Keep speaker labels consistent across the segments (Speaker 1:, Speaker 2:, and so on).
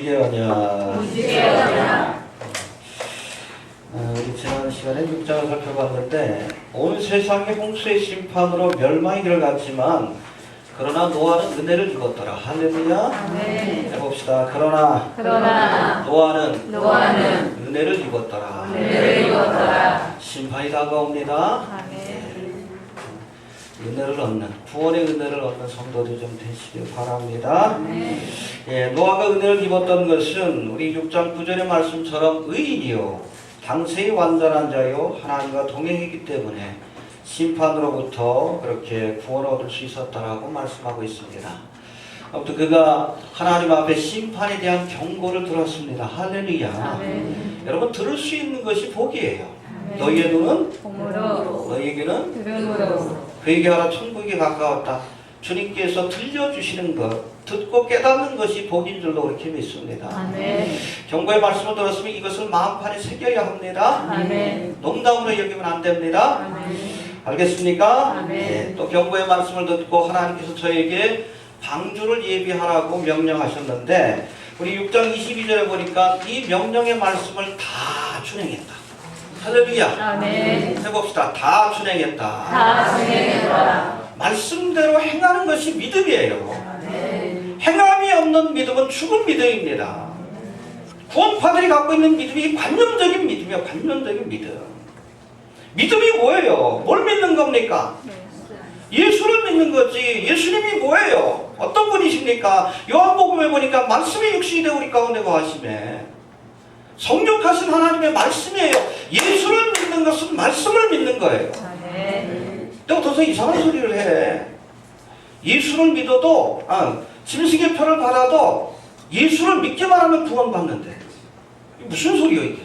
Speaker 1: 무지개하냐. 우리 지난 시간에 6장을 살펴봤는데 온 세상의 홍수의 심판으로 멸망의 길을 갔지만 그러나 노아는 은혜를 입었더라. 할렐루야.
Speaker 2: 네.
Speaker 1: 해봅시다. 그러나 노아는 은혜를 입었더라. 심판이 다가옵니다. 은혜를 얻는, 구원의 은혜를 얻는 성도들 좀 되시길 바랍니다. 예, 노아가 은혜를 입었던 것은 우리 6장 9절의 말씀처럼 의인이요 당세히 완전한 자요 하나님과 동행했기 때문에 심판으로부터 그렇게 구원을 얻을 수 있었다라고 말씀하고 있습니다. 아무튼 그가 하나님 앞에 심판에 대한 경고를 들었습니다. 할렐루야. 여러분, 들을 수 있는 것이 복이에요. 너희의 눈은
Speaker 2: 봄으로,
Speaker 1: 너희에게는
Speaker 2: 들음으로,
Speaker 1: 그에게 하라 천국에 가까웠다. 주님께서 들려주시는 것, 듣고 깨닫는 것이 복인 줄로 그렇게 믿습니다.
Speaker 2: 아멘.
Speaker 1: 경고의 말씀을 들었으면 이것을 마음판에 새겨야 합니다.
Speaker 2: 아멘.
Speaker 1: 농담으로 여기면 안 됩니다.
Speaker 2: 아멘.
Speaker 1: 알겠습니까?
Speaker 2: 아멘.
Speaker 1: 네, 또 경고의 말씀을 듣고 하나님께서 저에게 방주를 예비하라고 명령하셨는데 우리 6장 22절에 보니까 이 명령의 말씀을 다 준행했다. 할렐루야.
Speaker 2: 아멘.
Speaker 1: 해봅시다. 다 준행했다.
Speaker 2: 다 진행해라.
Speaker 1: 말씀대로 행하는 것이 믿음이에요. 행함이 없는 믿음은 죽은 믿음입니다. 구원파들이 갖고 있는 믿음이 관념적인 믿음이에요. 관념적인 믿음. 믿음이 뭐예요? 뭘 믿는 겁니까? 예수를 믿는 거지. 예수님이 뭐예요? 어떤 분이십니까? 요한복음에 보니까 말씀이 육신이 되어 우리 가운데 거하시매 성육하신 하나님의 말씀이에요. 예수를 믿는 것은 말씀을 믿는 거예요. 내가 더 이상 이상한 소리를 해. 예수를 믿어도 짐승의 표를 받아도 예수를 믿기만 하면 구원받는데 무슨 소리예요 이게?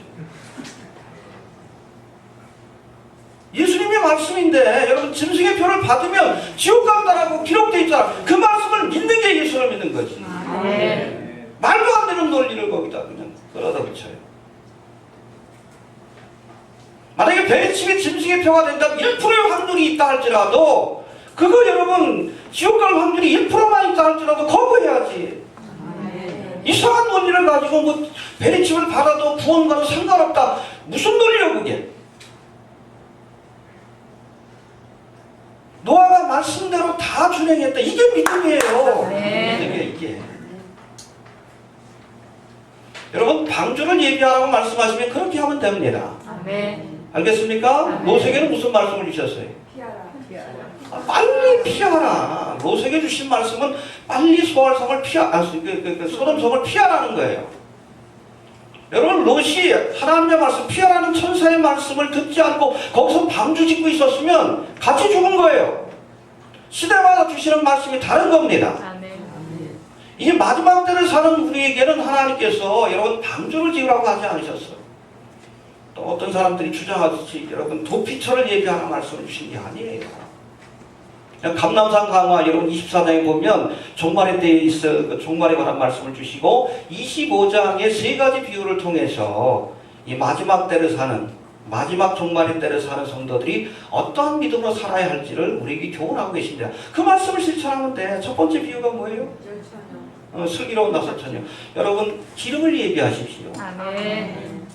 Speaker 1: 예수님의 말씀인데 여러분 짐승의 표를 받으면 지옥 간다라고 기록되어 있잖아. 그 말씀을 믿는 게 예수를 믿는 거지. 말도 안 되는 논리를 거기다 그냥 끌어다 붙여요. 만약에 베리칩이 짐승의 표가 된다면 1%의 확률이 있다 할지라도 그거 여러분 지옥 갈 확률이 1%만 있다 할지라도 거부해야지. 이상한 논리를 가지고 뭐 베리칩을 받아도 구원과는 상관없다. 무슨 논리예요 그게? 노아가 말씀대로 다 준행했다. 이게 믿음이에요. 이게. 여러분 방주를 예비하라고 말씀하시면 그렇게 하면 됩니다. 알겠습니까? 노색에는 무슨 말씀을 주셨어요? 빨리 피하라. 노색에 주신 말씀은 빨리 소알성을 소돔성을 피하라는 거예요. 여러분 롯이 하나님의 말씀 피하라는 천사의 말씀을 듣지 않고 거기서 방주 짓고 있었으면 같이 죽은 거예요. 시대마다 주시는 말씀이 다른 겁니다. 이 마지막 때를 사는 우리에게는 하나님께서 여러분 방주를 지으라고 하지 않으셨어요. 또 어떤 사람들이 주장하듯이 여러분 도피처를 예비하는 말씀을 주신 게 아니에요. 감람산 강화 여러분 24장에 보면 종말의 때에 있을 그 종말에 관한 말씀을 주시고 25장의 세 가지 비유를 통해서 이 마지막 때를 사는 마지막 종말의 때를 사는 성도들이 어떠한 믿음으로 살아야 할지를 우리에게 교훈하고 계십니다. 그 말씀을 실천하면 돼. 첫 번째 비유가 뭐예요? 슬기로운 다섯처녀. 여러분 기름을 예비하십시오.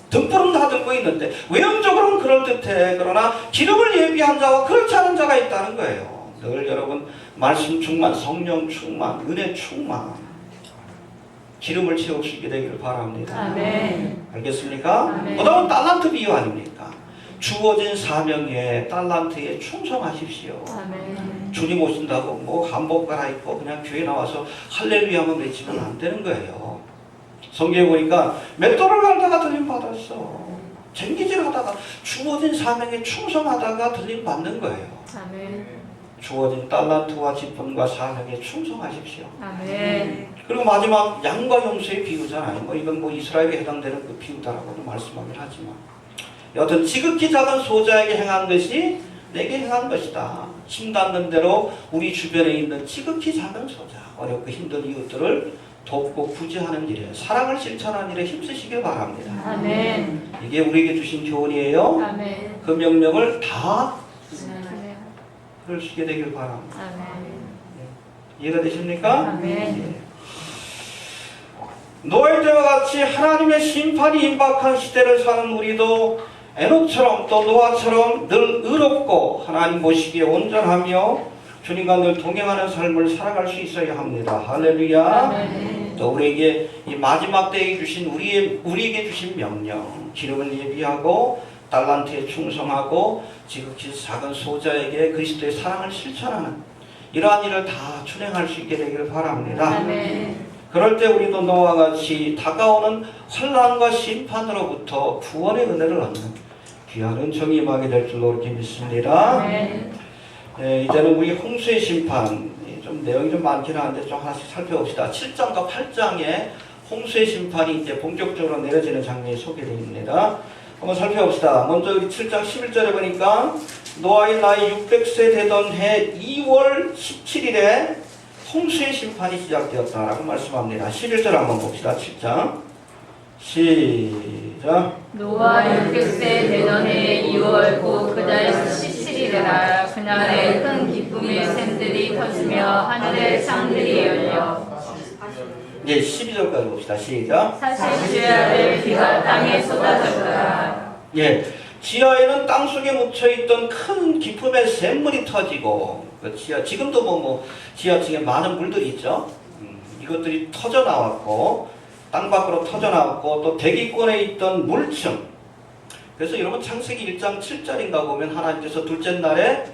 Speaker 1: 등불은 다 들고 있는데 외형적으로는 그럴듯해. 그러나 기름을 예비한 자와 그렇지 않은 자가 있다는 거예요. 늘 여러분 말씀 충만, 성령 충만, 은혜 충만 기름을 채울 수 있게 되기를 바랍니다. 알겠습니까? 그다음 달란트 비유 아닙니까? 주어진 사명에 달란트에 충성하십시오. 주님 오신다고 뭐 한복 갈아입고 그냥 교회 나와서 할렐루야만 외치면 안 되는 거예요. 성경에 보니까 맷돌을 갈다가 들림 받았어. 쟁기질 하다가 주어진 사명에 충성하다가 들림 받는 거예요. 주어진 달란트와 직분과 사명에 충성하십시오. 그리고 마지막 양과 염소의 비유잖아요. 뭐 이건 뭐 이스라엘에 해당되는 그 비유다라고도 말씀하긴 하지만 여튼 지극히 작은 소자에게 행한 것이 내게 행한 것이다. 힘 닿는 대로 우리 주변에 있는 지극히 작은 소자, 어렵고 힘든 이웃들을 돕고 구제하는 일에 사랑을 실천하는 일에 힘쓰시길 바랍니다. 이게 우리에게 주신 교훈이에요. 그 명령을 다 그러시게 되길 바랍니다. 이해가 되십니까? 노아의 때와 같이 하나님의 심판이 임박한 시대를 사는 우리도 에녹처럼 또 노아처럼 늘 의롭고 하나님 보시기에 온전하며 주님과 늘 동행하는 삶을 살아갈 수 있어야 합니다. 할렐루야.
Speaker 2: 아멘.
Speaker 1: 또 우리에게 이 마지막 때에 주신 우리에게 주신 명령, 기름을 예비하고 달란트에 충성하고 지극히 작은 소자에게 그리스도의 사랑을 실천하는 이러한 일을 다 준행할 수 있게 되기를 바랍니다.
Speaker 2: 아멘.
Speaker 1: 그럴 때 우리도 노아와 같이 다가오는 환난과 심판으로부터 구원의 은혜를 얻는 귀한 은총이 임하게 될 줄로 이렇게 믿습니다.
Speaker 2: 아멘.
Speaker 1: 이제는 우리 홍수의 심판, 좀 내용이 좀 많긴 한데 좀 하나씩 살펴봅시다. 7장과 8장에 홍수의 심판이 이제 본격적으로 내려지는 장면이 소개되어 한번 살펴봅시다. 먼저 우리 7장 11절에 보니까 노아의 나이 600세 되던 해 2월 17일에 홍수의 심판이 시작되었다라고 말씀합니다. 11절 한번 봅시다. 7장 시작.
Speaker 2: 노아 600세 되던 해 2월 곧 그달 17일이라 그날에 큰 기쁨의 샘들이 터지며 하늘의 창들이 열려
Speaker 1: 이제 12절까지 봅시다. 시작.
Speaker 2: 사실 주야를 비가 땅에 쏟아졌더라.
Speaker 1: 예, 지하에는 땅 속에 묻혀있던 큰 기품의 샘물이 터지고 그 지하, 지금도 지하층에 많은 물들이 있죠. 이것들이 터져 나왔고 땅 밖으로 터져 나왔고 또 대기권에 있던 물층. 그래서 여러분 창세기 1장 7절인가 보면 하나님께서 둘째 날에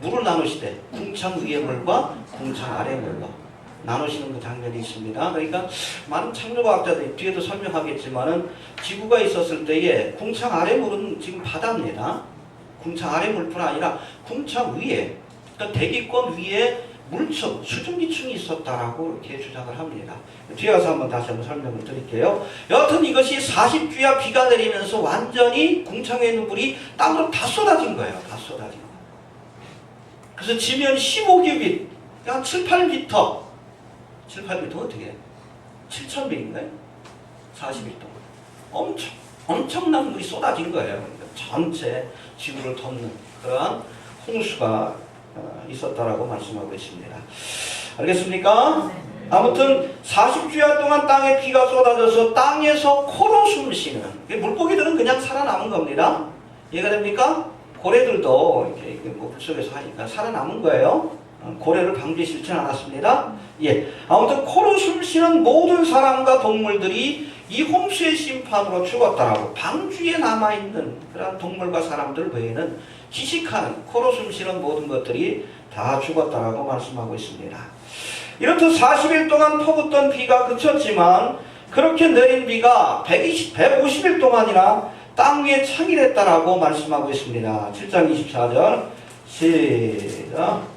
Speaker 1: 물을 나누시되 궁창 위의 물과 궁창 아래 물과 나누시는 그 장면이 있습니다. 그러니까 많은 창조과학자들이 뒤에도 설명하겠지만은 지구가 있었을 때에 궁창 아래 물은 지금 바다입니다. 궁창 아래 물뿐 아니라 궁창 위에, 그러니까 대기권 위에 물층, 수증기층이 있었다라고 이렇게 주장을 합니다. 뒤에 가서 한번 다시 한번 설명을 드릴게요. 여하튼 이것이 40주야 비가 내리면서 완전히 궁창에 있는 물이 땅으로 다 쏟아진 거예요. 다 쏟아진 거예요. 그래서 지면 15규빗, 한 7, 8m. 7, 8m 어떻게 해? 7,000밀인가요? 41동. 엄청난 물이 쏟아진 거예요. 그러니까 전체 지구를 덮는 그러한 홍수가 있었다라고 말씀하고 있습니다. 알겠습니까? 아무튼 40주야 동안 땅에 비가 쏟아져서 땅에서 코로 숨쉬는 물고기들은 그냥 살아남은 겁니다. 이해가 됩니까? 고래들도 이렇게 물속에서 하니까 살아남은 거예요. 고래를 방주에 실지는 않았습니다. 예, 아무튼 코로 숨쉬는 모든 사람과 동물들이 이 홍수의 심판으로 죽었다라고 방주에 남아있는 그런 동물과 사람들 외에는 기식하는 코로 숨쉬는 모든 것들이 다 죽었다라고 말씀하고 있습니다. 이렇듯 40일 동안 퍼붓던 비가 그쳤지만 그렇게 내린 비가 150일 동안이나 땅 위에 창일했다라고 말씀하고 있습니다. 7장 24절 시작.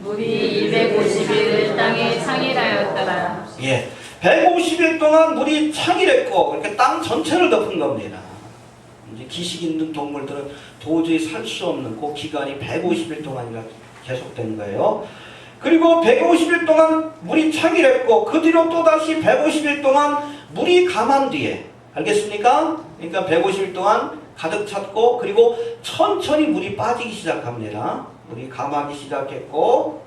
Speaker 2: 물이 250일을 땅에 창일하였더라.
Speaker 1: 예, 150일 동안 물이 창일했고 그렇게 땅 전체를 덮은 겁니다. 이제 기식 있는 동물들은 도저히 살 수 없는 그 기간이 150일 동안이나 계속된 거예요. 그리고 150일 동안 물이 창일했고 그 뒤로 또다시 150일 동안 물이 감한 뒤에, 알겠습니까? 그러니까 150일 동안 가득 찼고 그리고 천천히 물이 빠지기 시작합니다. 물이 감하기 시작했고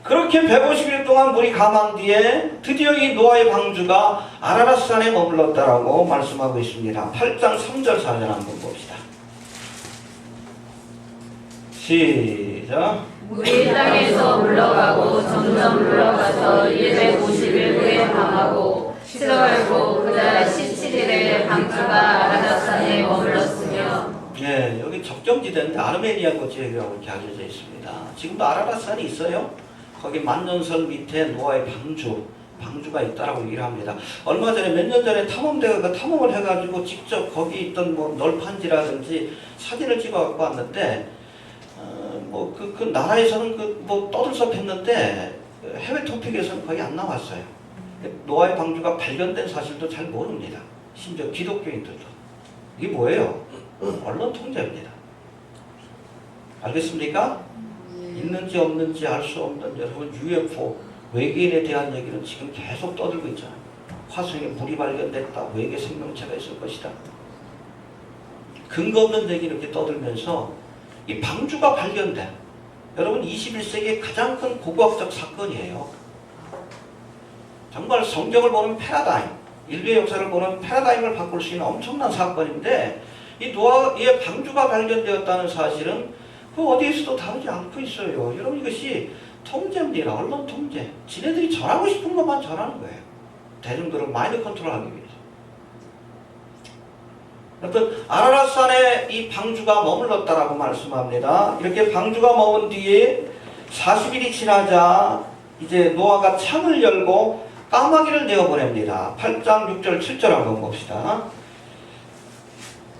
Speaker 1: 그렇게 150일 동안 물이 감한 뒤에 드디어 이 노아의 방주가 아라랏산에 머물렀다라고 말씀하고 있습니다. 8장 3절 4절 한번 봅시다. 시작.
Speaker 2: 물이 땅에서 물러가고 점점 물러가서 150일 후에 강하고 시들고 그달 17일에 방주가 아라랏산에 머물렀으며.
Speaker 1: 예, 여기 적정지대인데 아르메니아 지역이라고 이렇게 알려져 있습니다. 지금도 아라랏산이 있어요. 거기 만년설 밑에 노아의 방주가 있다라고 얘기를 합니다. 얼마 전에 몇 년 전에 탐험대가 그 탐험을 해가지고 직접 거기 있던 널판지라든지 사진을 찍어갖고 왔는데 그 나라에서는 떠들썩했는데 해외 토픽에서는 거의 안 나왔어요. 노아의 방주가 발견된 사실도 잘 모릅니다. 심지어 기독교인들도. 이게 뭐예요? 언론 통제입니다. 알겠습니까? 있는지 없는지 알 수 없는 여러분 UFO 외계인에 대한 얘기는 지금 계속 떠들고 있잖아요. 화성에 물이 발견됐다. 외계 생명체가 있을 것이다. 근거 없는 얘기 이렇게 떠들면서 이 방주가 발견된 여러분 21세기의 가장 큰 고고학적 사건이에요. 정말 성경을 보는 패러다임, 인류의 역사를 보는 패러다임을 바꿀 수 있는 엄청난 사건인데 이 노아의 방주가 발견되었다는 사실은 그 어디에서도 다르지 않고 있어요. 여러분 이것이 통제입니다. 언론 통제. 지네들이 전하고 싶은 것만 전하는 거예요. 대중들을 마인드 컨트롤하기 위해서. 어떤 아라랏산에 이 방주가 머물렀다라고 말씀합니다. 이렇게 방주가 머문 뒤에 40일이 지나자 이제 노아가 창을 열고 까마귀를 내어보냅니다. 8장 6절 7절 한번 봅시다.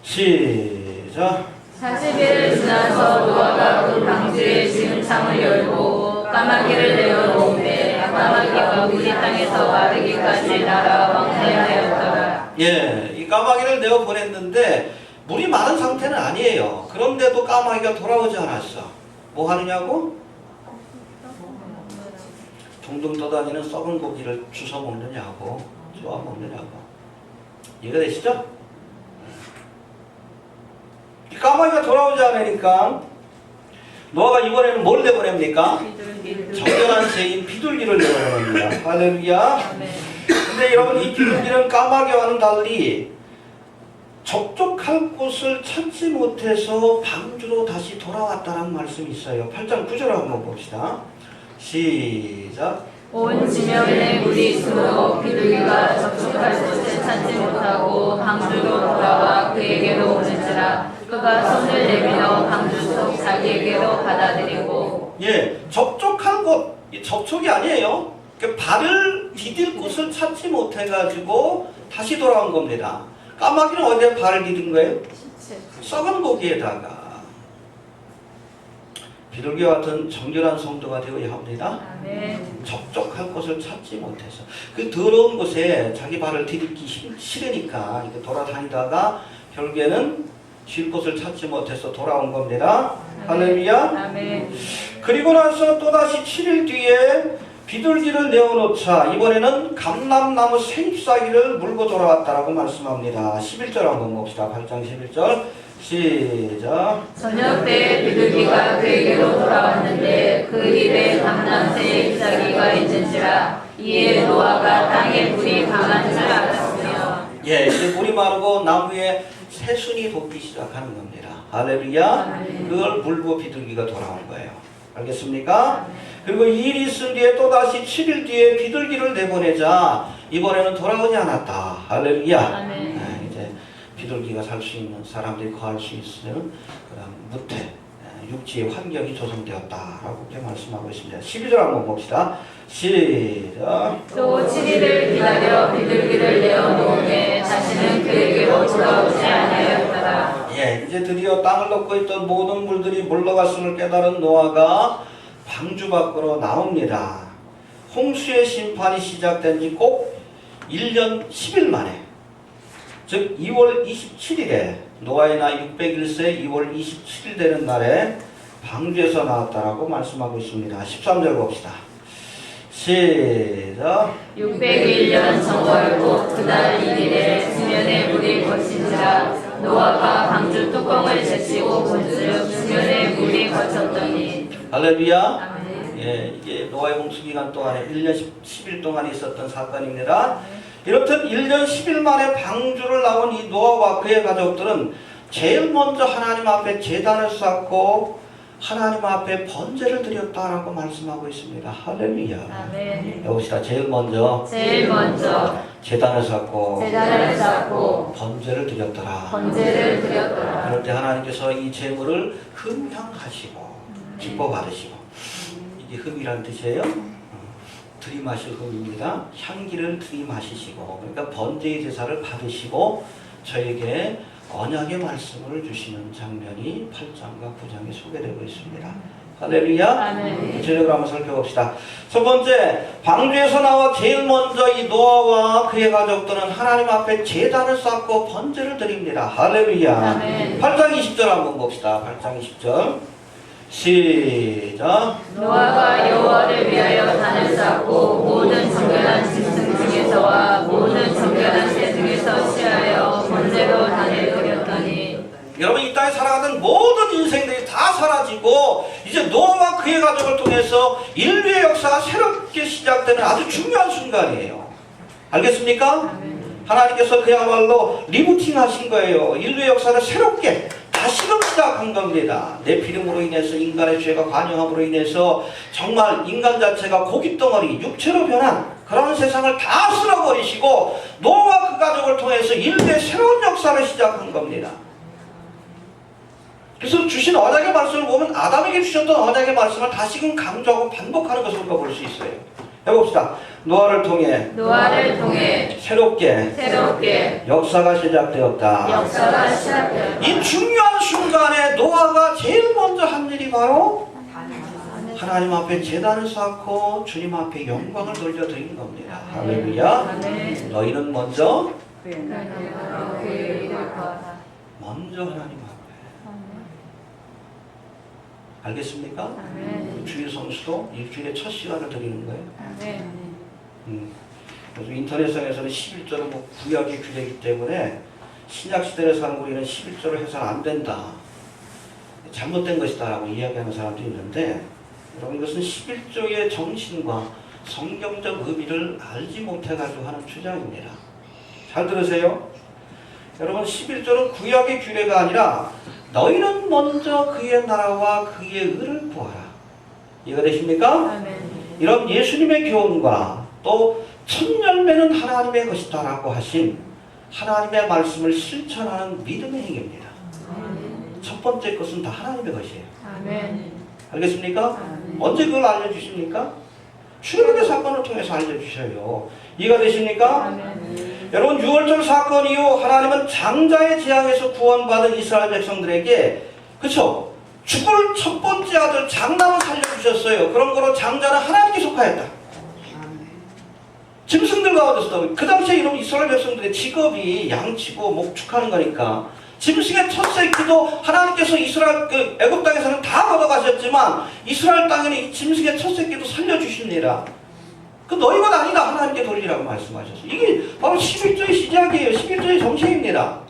Speaker 1: 시작.
Speaker 2: 40일을 지나서 노아가 그 방주에 지은 창을 열고 까마귀를 내어놓은데 까마귀가 우리 땅에서 마르기까지 날아 왕래하였더라.
Speaker 1: 예, 이 까마귀를 내어보냈는데 물이 마른 상태는 아니에요. 그런데도 까마귀가 돌아오지 않았어. 뭐 하느냐고? 둥둥 떠다니는 썩은 고기를 주워 먹느냐고, 좋아 먹느냐고. 이해가 되시죠? 이 까마귀가 돌아오지 않으니까 노아가 이번에는 뭘 내보냅니까? 정결한 새인 비둘기를 내보냅니다. 할렐루야. 근데 여러분 이 비둘기는 까마귀와는 달리 접촉할 곳을 찾지 못해서 방주로 다시 돌아왔다는 말씀이 있어요. 8장 9절 한번 봅시다. 시작.
Speaker 2: 온 지면에 물이 있으므로 비둘기가 접촉할 곳을 찾지 못하고 방주로 돌아와 그에게로 오는지라 그가 손을 내밀어 방주 속 자기에게로 받아들이고.
Speaker 1: 예, 접촉한 곳, 접촉이 아니에요. 발을 디딜 곳을 찾지 못해가지고 다시 돌아온 겁니다. 까마귀는 어디에 발을 디딘 거예요? 썩은 고기에다가. 비둘기와 같은 정결한 성도가 되어야 합니다.
Speaker 2: 아멘.
Speaker 1: 접촉할 곳을 찾지 못해서 그 더러운 곳에 자기 발을 디딜기 싫으니까 이렇게 돌아다니다가 결국에는 쉴 곳을 찾지 못해서 돌아온 겁니다. 할렐루야.
Speaker 2: 아멘.
Speaker 1: 그리고 나서 또다시 7일 뒤에 비둘기를 내어놓자 이번에는 감람나무 새잎사귀를 물고 돌아왔다라고 말씀합니다. 11절 한번 봅시다. 8장 11절 시작.
Speaker 2: 저녁 때 비둘기가 그에게로 돌아왔는데 그 입에 감람새의 잎사귀가 있는지라 이에 노아가 땅에 물이 강한 줄 알았으며.
Speaker 1: 예, 이제 물이 마르고 나무에 새순이 돋기 시작하는 겁니다. 할렐루야. 그걸 물고 비둘기가 돌아온 거예요. 알겠습니까? 그리고 2일 있은 뒤에 또다시 7일 뒤에 비둘기를 내보내자 이번에는 돌아오지 않았다. 할렐루야. 네, 이제 비둘기가 살 수 있는 사람들이 거할 수 있는 그런 무태 육지의 환경이 조성되었다라고 이렇게 말씀하고 있습니다. 12절 한번 봅시다. 시작.
Speaker 2: 또 7일을 기다려 비둘기를 내어놓으매 다시는 그에게로 돌아오지 아니하였더라.
Speaker 1: 예, 이제 드디어 땅을 덮고 있던 모든 물들이 물러갔음을 깨달은 노아가 방주 밖으로 나옵니다. 홍수의 심판이 시작된 지 꼭 1년 10일 만에, 즉 2월 27일에 노아의 나이 601세 2월 27일 되는 날에 방주에서 나왔다라고 말씀하고 있습니다. 13절 봅시다. 시작.
Speaker 2: 601년 정월 곧 그날 1일에 수면에 물이 거친지라 노아가 방주 뚜껑을 제치고 본즉 수면에 물이 거쳤더니.
Speaker 1: 할렐루야.
Speaker 2: 아멘.
Speaker 1: 예, 이게 노아의 홍수 기간 동안에 1년 10일 동안 있었던 사건입니다. 이렇듯 1년 10일 만에 방주를 나온 이 노아와 그의 가족들은 제일 먼저 하나님 앞에 제단을 쌓고 하나님 앞에 번제를 드렸다라고 말씀하고 있습니다. 할렐루야.
Speaker 2: 아멘.
Speaker 1: 여기다 제일 먼저 제단을 쌓고 번제를 드렸더라.
Speaker 2: 번제를 드렸더라.
Speaker 1: 그럴 때 하나님께서 이 제물을 흠향하시고 기뻐 받으시고, 이게 흠이란 뜻이에요. 들이마실 흠입니다. 향기를 들이마시시고, 그러니까 번제의 제사를 받으시고 저에게 언약의 말씀을 주시는 장면이 8장과 9장에 소개되고 있습니다. 할렐루야.
Speaker 2: 아멘.
Speaker 1: 구체적으로 한번 살펴봅시다. 첫 번째, 방주에서 나와 제일 먼저 이 노아와 그의 가족들은 하나님 앞에 제단을 쌓고 번제를 드립니다. 할렐루야.
Speaker 2: 아멘.
Speaker 1: 8장 20절 한번 봅시다. 8장 20절 시작.
Speaker 2: 노아가 여호와를 위하여 단을 쌓고 모든 정결한 짐승 중에서와 모든 정결한 새 중에서 취하여 번제로 단을 드렸더니.
Speaker 1: 여러분, 이 땅에 살아가는 모든 인생들이 다 사라지고 이제 노아와 그의 가족을 통해서 인류의 역사가 새롭게 시작되는 아주 중요한 순간이에요. 알겠습니까? 하나님께서 그야말로 리부팅 하신 거예요. 인류의 역사를 새롭게 다시금 시작한 겁니다. 네피림으로 인해서 인간의 죄가 관영함으로 인해서 정말 인간 자체가 고깃덩어리, 육체로 변한 그런 세상을 다 쓸어버리시고 노아와 그 가족을 통해서 인류의 새로운 역사를 시작한 겁니다. 그래서 주신 언약의 말씀을 보면 아담에게 주셨던 언약의 말씀을 다시금 강조하고 반복하는 것을 우리가 볼 수 있어요. 해봅시다. 노아를 통해 새롭게 역사가 시작되었다. 이 중요한 순간에 노아가 제일 먼저 한 일이 바로 하나님 앞에 제단을 쌓고 주님 앞에 영광을 돌려드린 겁니다. 할렐루야. 너희는 먼저 하나님 앞에. 알겠습니까? 주일 성수도 일주일에 첫 시간을 드리는 거예요. 그래서 인터넷상에서는 11조는 뭐 구약의 규례이기 때문에 신약시대를 사는 우리는 11조를 해서는 안 된다. 잘못된 것이다 라고 이야기하는 사람도 있는데 여러분 이것은 11조의 정신과 성경적 의미를 알지 못해가지고 하는 주장입니다. 잘 들으세요. 여러분 11조는 구약의 규례가 아니라 너희는 먼저 그의 나라와 그의 의를 구하라. 이해가 되십니까? 이런 예수님의 교훈과 또 첫 열매는 하나님의 것이다 라고 하신 하나님의 말씀을 실천하는 믿음의 행위입니다. 첫 번째 것은 다 하나님의 것이에요. 알겠습니까? 언제 그걸 알려주십니까? 출애굽의 사건을 통해서 알려주셔요. 이해가 되십니까? 여러분 6월절 사건 이후 하나님은 장자의 재앙에서 구원받은 이스라엘 백성들에게 그쵸? 죽을 첫 번째 아들 장남을 살려주셨어요. 그런 거로 장자는 하나님께 속하였다. 짐승들 가운데서도 그 당시에 이런 이스라엘 백성들의 직업이 양치고 목축하는 거니까 짐승의 첫 새끼도 하나님께서 이스라엘 그 애굽 땅에서는 다 걷어가셨지만 이스라엘 땅에는 이 짐승의 첫 새끼도 살려주십니다. 그 너희 것 아니다 하나님께 돌리라고 말씀하셨어요. 이게 바로 11조의 시작이에요. 11조의 정체입니다.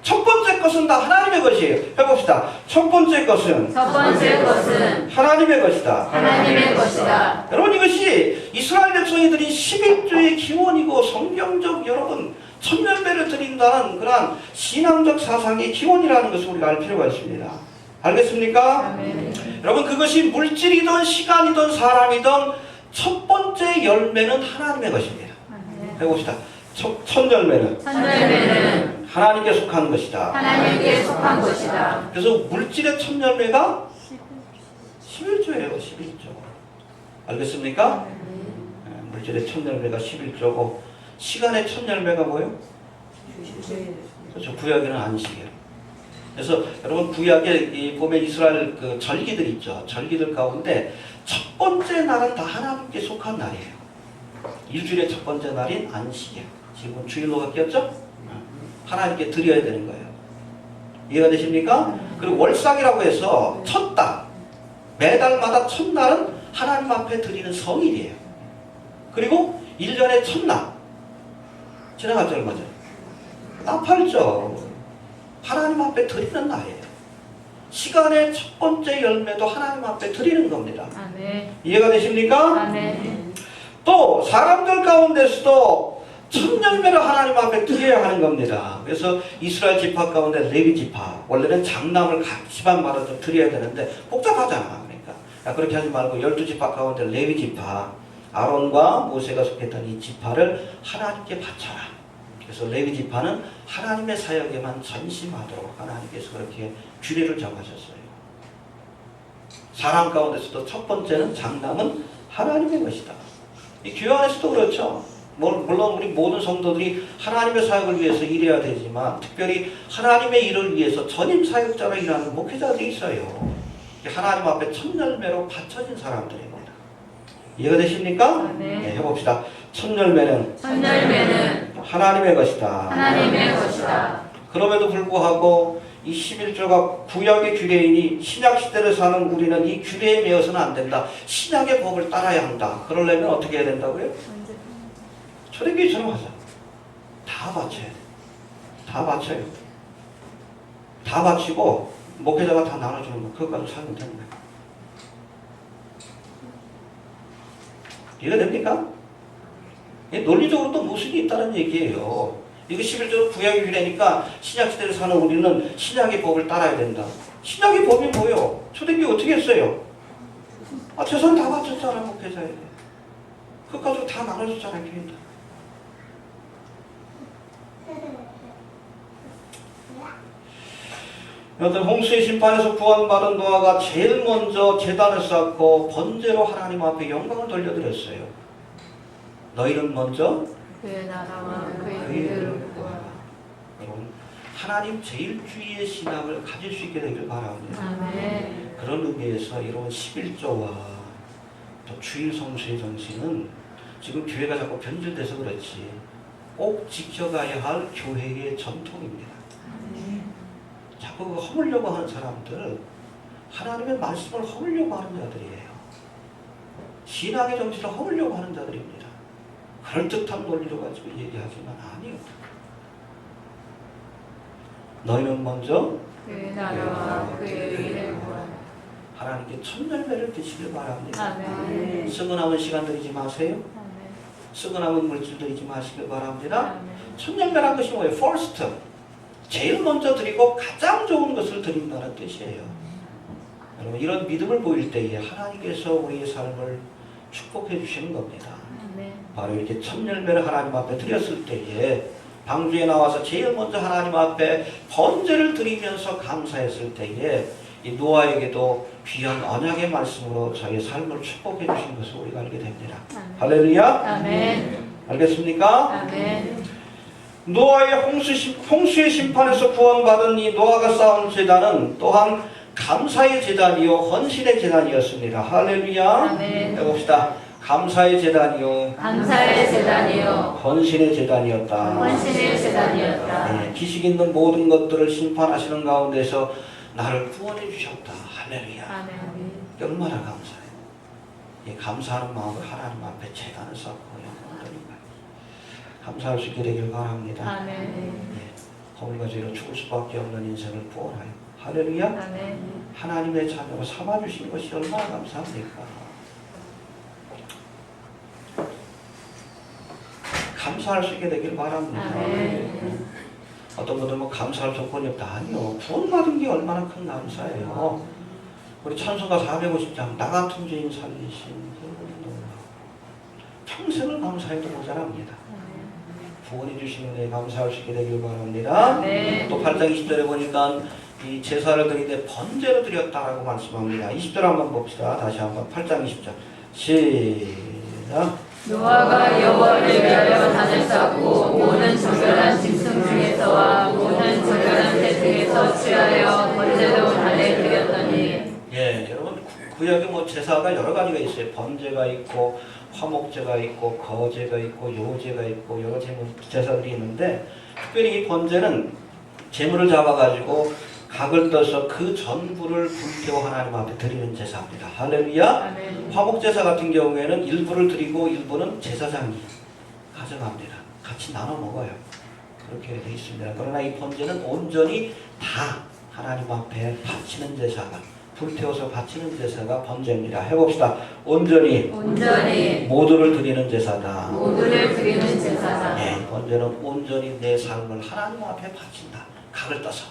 Speaker 1: 첫 번째 것은 다 하나님의 것이에요. 해봅시다. 첫 번째 것은 하나님의 것이다. 여러분 이것이 이스라엘 백성이 드린 11조의 기원이고 성경적 여러분 첫 열매를 드린다는 그러한 신앙적 사상의 기원이라는 것을 우리가 알 필요가 있습니다. 알겠습니까? 여러분 그것이 물질이든 시간이든 사람이든 첫 번째 열매는 하나님의 것입니다. 해봅시다. 첫 열매는 하나님께 속한 것이다. 그래서 물질의 첫 열매가 11조예요. 11조. 알겠습니까? 물질의 첫 열매가 11조고 시간의 첫 열매가 뭐예요? 그렇죠. 구약에는 안식이에요. 그래서 여러분 구약에 보면 이스라엘 그 절기들 있죠. 절기들 가운데 첫 번째 날은 다 하나님께 속한 날이에요. 일주일의 첫 번째 날인 안식이에요. 지금 주일로 바뀌었죠? 하나님께 드려야 되는 거예요. 이해가 되십니까? 그리고 월상이라고 해서 첫 달, 매달마다 첫날은 하나님 앞에 드리는 성일이에요. 그리고 1년의 첫날, 지나갔죠 얼마죠? 나팔절, 하나님 앞에 드리는 날이에요. 시간의 첫 번째 열매도 하나님 앞에 드리는 겁니다. 이해가 되십니까? 또 사람들 가운데서도 첫 열매를 하나님 앞에 드려야 하는 겁니다. 그래서 이스라엘 지파 가운데 레위 지파, 원래는 장남을 각 집안마다 좀 드려야 되는데 복잡하잖아. 그러니까 그렇게 하지 말고 12지파 가운데 레위 지파, 아론과 모세가 속했던 이 지파를 하나님께 바쳐라. 그래서 레위 지파는 하나님의 사역에만 전심하도록 하나님께서 그렇게 규례를 정하셨어요. 사람 가운데서도 첫 번째는 장남은 하나님의 것이다. 이 교회 안에서도 그렇죠. 물론 우리 모든 성도들이 하나님의 사역을 위해서 일해야 되지만 특별히 하나님의 일을 위해서 전임 사역자로 일하는 목회자들이 있어요. 하나님 앞에 첫 열매로 바쳐진 사람들입니다. 이해가 되십니까? 네, 해봅시다. 첫 열매는 하나님의 것이다. 그럼에도 불구하고 이 11조가 구약의 규례이니 신약시대를 사는 우리는 이 규례에 매여서는 안 된다. 신약의 법을 따라야 한다. 그러려면 어떻게 해야 된다고요? 초대교회처럼 하자. 다 바쳐야 돼. 다 바쳐요. 다 바치고 목회자가 다 나눠주는 거 그것까지 살면 되는 거예요. 이해가 됩니까? 논리적으로도 모순이 있다는 얘기예요. 이거 11조 구약의 규례니까 신약시대를 사는 우리는 신약의 법을 따라야 된다. 신약의 법이 뭐예요? 초대교회 어떻게 했어요? 재산 다 바쳤잖아, 목회자에게. 그것 가지고 다 나눠줬잖아, 교회다. 여튼 홍수의 심판에서 구원받은 노아가 제일 먼저 제단을 쌓고 번제로 하나님 앞에 영광을 돌려드렸어요. 너희는 먼저
Speaker 2: 그의 나라와 그의
Speaker 1: 그의
Speaker 2: 이름을
Speaker 1: 이름을
Speaker 2: 구하라.
Speaker 1: 여러분, 하나님 제일주의의 신앙을 가질 수 있게 되길 바랍니다.
Speaker 2: 아멘.
Speaker 1: 그런 의미에서 이런 11조와 또 주일 성수의 정신은 지금 교회가 자꾸 변질돼서 그렇지 꼭 지켜가야 할 교회의 전통입니다. 자꾸 그거 허물려고 하는 사람들, 하나님의 말씀을 허물려고 하는 자들이에요. 신앙의 정신을 허물려고 하는 자들입니다. 그럴듯한 논리로 가지고 얘기하지만 아니요. 너희는 먼저
Speaker 2: 그의 나라와 그의 이름을 구하라.
Speaker 1: 하나님께 천열매를 드시길 바랍니다.
Speaker 2: 아멘.
Speaker 1: 쓰고 남은 시간 들이지 마세요.
Speaker 2: 아멘.
Speaker 1: 쓰고 남은 물질 들이지 마시길 바랍니다.
Speaker 2: 아멘.
Speaker 1: 천열매란 것이 뭐예요? First. 제일 먼저 드리고 가장 좋은 것을 드린다는 뜻이에요. 여러분, 이런 믿음을 보일 때에 하나님께서 우리의 삶을 축복해 주시는 겁니다.
Speaker 2: 아멘.
Speaker 1: 바로 이렇게 천열매를 하나님 앞에 드렸을 때에 방주에 나와서 제일 먼저 하나님 앞에 번제를 드리면서 감사했을 때에 이 노아에게도 귀한 언약의 말씀으로 자기의 삶을 축복해 주신 것을 우리가 알게 됩니다.
Speaker 2: 아멘.
Speaker 1: 할렐루야.
Speaker 2: 아멘.
Speaker 1: 알겠습니까?
Speaker 2: 아멘.
Speaker 1: 노아의 홍수의 심판에서 구원받은 이 노아가 쌓은 제단은 또한 감사의 제단이요 헌신의 제단이었습니다. 할렐루야.
Speaker 2: 아멘.
Speaker 1: 해봅시다. 감사의 제단이요
Speaker 2: 감사의 제단이요
Speaker 1: 헌신의 제단이었다.
Speaker 2: 헌신의 제단이었다.
Speaker 1: 네, 기식 있는 모든 것들을 심판하시는 가운데서 나를 구원해 주셨다. 할렐루야.
Speaker 2: 아멘.
Speaker 1: 얼마나 감사해요. 이 감사하는 마음을 하나님 앞에 제단을 쌓고 영광을 드린 거예요. 감사할 수 있게 되길 바랍니다.
Speaker 2: 아멘.
Speaker 1: 네, 허물과 죄로 죽을 수밖에 없는 인생을 구원하여 할렐루야.
Speaker 2: 아멘.
Speaker 1: 하나님의 자녀로 삼아주신 것이 얼마나 감사합니까? 감사할 수 있게 되길 바랍니다.
Speaker 2: 아멘.
Speaker 1: 어떤 분들은 뭐 감사할 조건이 없다. 아니요. 구원받은 게 얼마나 큰 감사예요. 우리 찬송가 450장 나 같은 죄인 살리신 평생을 감사해도 모자랍니다. 구원해 주시는 데 감사할 수 있게 되길 바랍니다.
Speaker 2: 아멘.
Speaker 1: 또 8장 20절에 보니까 이 제사를 드리되 번제로 드렸다라고 말씀합니다. 20절 한번 봅시다. 다시 한번 8장 20절 시작.
Speaker 2: 노아가 여호와를 위하여 단을 쌓고 모든 정결한 짐승 중에서와 모든 정결한 새 중에서 취하여 번제로 단에 드렸더니.
Speaker 1: 예, 여러분 구약에 뭐 제사가 여러 가지가 있어요. 번제가 있고 화목제가 있고 거제가 있고 요제가 있고 여러 제사들이 있는데 특별히 이 번제는 제물을 잡아가지고 각을 떠서 그 전부를 불태워 하나님 앞에 드리는 제사입니다. 할렐루야.
Speaker 2: 아멘.
Speaker 1: 화목제사 같은 경우에는 일부를 드리고 일부는 제사장이 가져갑니다. 같이 나눠 먹어요. 그렇게 되어 있습니다. 그러나 이 번제는 온전히 다 하나님 앞에 바치는 제사가 불태워서 바치는 제사가 번제입니다. 해봅시다. 온전히 모두를 드리는 제사다.
Speaker 2: 모두를 드리는 제사다.
Speaker 1: 네, 번제는 온전히 내 삶을 하나님 앞에 바친다. 각을 떠서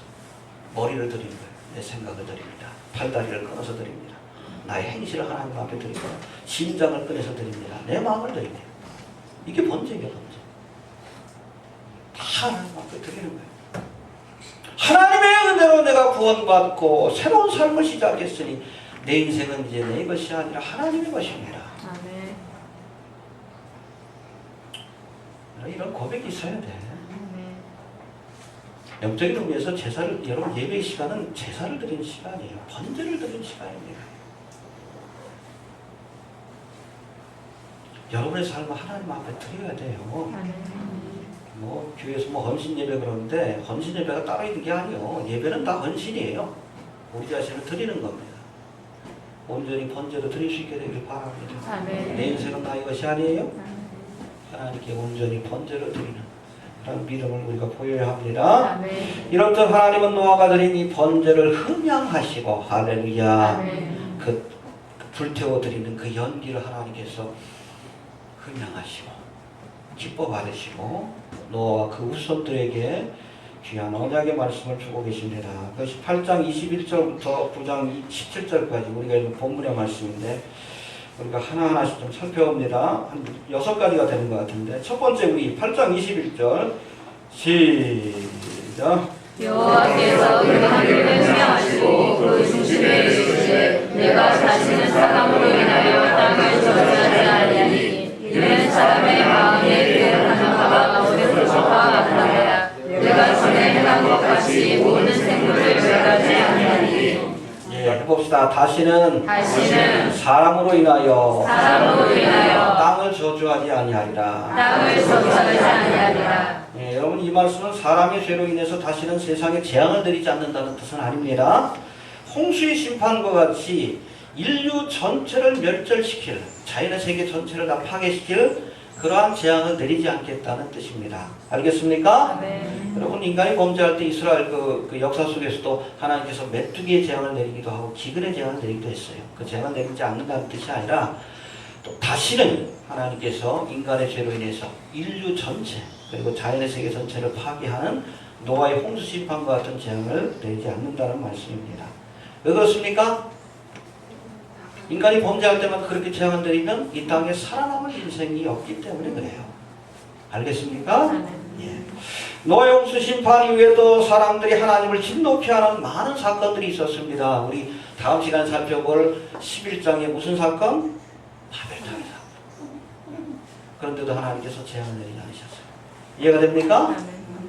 Speaker 1: 머리를 드리는 거예요. 내 생각을 드립니다. 팔다리를 끊어서 드립니다. 나의 행실을 하나님 앞에 드립니다. 심장을 꺼내서 드립니다. 내 마음을 드립니다. 이게 번제예요. 번제. 다 하나님 앞에 드리는 거예요. 하나님의 은혜로 내가 구원받고 새로운 삶을 시작했으니 내 인생은 이제 내 것이 아니라 하나님의 것입니다.
Speaker 2: 아멘.
Speaker 1: 이런 고백이 있어야 돼.
Speaker 2: 아멘.
Speaker 1: 영적인 의미에서 제사를, 여러분 예배의 시간은 제사를 드리는 시간이에요. 번제를 드리는 시간입니다. 여러분의 삶을 하나님 앞에 드려야 돼요.
Speaker 2: 아멘.
Speaker 1: 뭐 교회에서 뭐 헌신 예배 그러는데 헌신 예배가 따로 있는 게 아니에요. 예배는 다 헌신이에요. 우리 자신을 드리는 겁니다. 온전히 번제로 드릴 수 있게 되길 바랍니다.
Speaker 2: 아멘.
Speaker 1: 내 인생은 다 이것이 아니에요.
Speaker 2: 아멘.
Speaker 1: 하나님께 온전히 번제로 드리는 그런 믿음을 우리가 보여야 합니다.
Speaker 2: 아멘.
Speaker 1: 이렇듯 하나님은 노아가 드린 이 번제를 흠양하시고 할렐루야.
Speaker 2: 아멘.
Speaker 1: 그 불태워 드리는 그 연기를 하나님께서 흠양하시고 기뻐 받으시고 노아와 그 후손들에게 귀한 언약의 말씀을 주고 계십니다. 그것이 8장 21절부터 9장 17절까지 우리가 읽은 본문의 말씀인데 우리가 하나하나씩 좀 살펴봅니다. 한 6가지가 되는 것 같은데 첫 번째 우리 8장 21절 시작.
Speaker 2: 여호와께서 그 하늘을 명하시고 그 중심에 이르시되 내가 다시는 사람으로 인하여 땅을 저주하지 아니하니 이는 사람의 마음에 계획하는 바가 어디서부터 나타나야 내가 전에 행한 것 같이 모든 생물을 멸하지 아니하니.
Speaker 1: 예, 해봅시다. 다시는 사람으로 인하여 땅을 저주하지 아니하리라. 예, 여러분 이 말씀은 사람의 죄로 인해서 다시는 세상에 재앙을 내리지 않는다는 뜻은 아닙니다. 홍수의 심판과 같이 인류 전체를 멸절시킬, 자연의 세계 전체를 다 파괴시킬 그러한 재앙을 내리지 않겠다는 뜻입니다. 알겠습니까? 여러분 인간이 범죄할 때 이스라엘 그 역사 속에서도 하나님께서 메뚜기의 재앙을 내리기도 하고 기근의 재앙을 내리기도 했어요. 그 재앙을 내리지 않는다는 뜻이 아니라 또 다시는 하나님께서 인간의 죄로 인해서 인류 전체 그리고 자연의 세계 전체를 파괴하는 노아의 홍수 심판과 같은 재앙을 내리지 않는다는 말씀입니다. 왜 그렇습니까? 인간이 범죄할 때마다 그렇게 재앙을 내리면 이 땅에 살아남을 인생이 없기 때문에 그래요. 알겠습니까? 예. 노아의 홍수 심판 이후에도 사람들이 하나님을 진노케 하는 많은 사건들이 있었습니다. 우리 다음 시간에 살펴볼 11장에 무슨 사건? 바벨탑의 사건. 그런데도 하나님께서 재앙을 내리지 않으셨어요. 이해가 됩니까?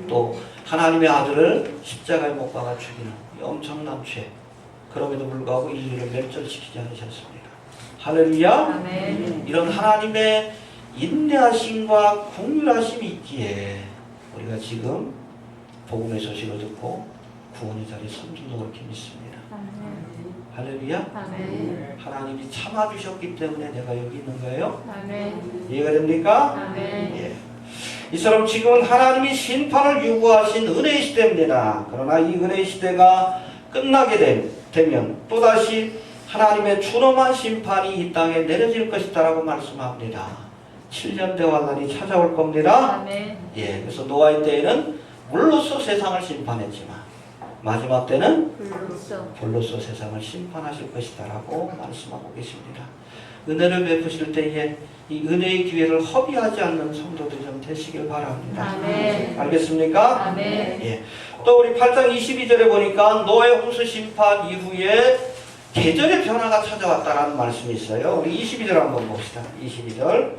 Speaker 1: 또 하나님의 아들을 십자가에 못 박아 죽이는 이 엄청난 죄. 그럼에도 불구하고 인류를 멸절시키지 않으셨습니다. 할렐루야. 이런 하나님의 인내하심과 긍휼하심이 있기에 우리가 지금 복음의 소식을 듣고 구원의 자리에 선준도 그렇게 믿습니다. 할렐루야. 하나님이 참아주셨기 때문에 내가 여기 있는 거예요. 이해가 됩니까? 예. 이처럼 지금은 하나님이 심판을 유보하신 은혜의 시대입니다. 그러나 이 은혜의 시대가 끝나게 되면 또다시 하나님의 준엄한 심판이 이 땅에 내려질 것이다라고 말씀합니다. 7년 대환란이 찾아올 겁니다. 예, 그래서 노아의 때에는 물로써 세상을 심판했지만 마지막 때는 불로써 세상을 심판하실 것이다라고 말씀하고 계십니다. 은혜를 베푸실 때에 이 은혜의 기회를 허비하지 않는 성도들이 좀 되시길 바랍니다. 알겠습니까? 예. 또 우리 8장 22절에 보니까 노아의 홍수 심판 이후에 계절의 변화가 찾아왔다라는 말씀이 있어요. 우리 22절 한번 봅시다. 22절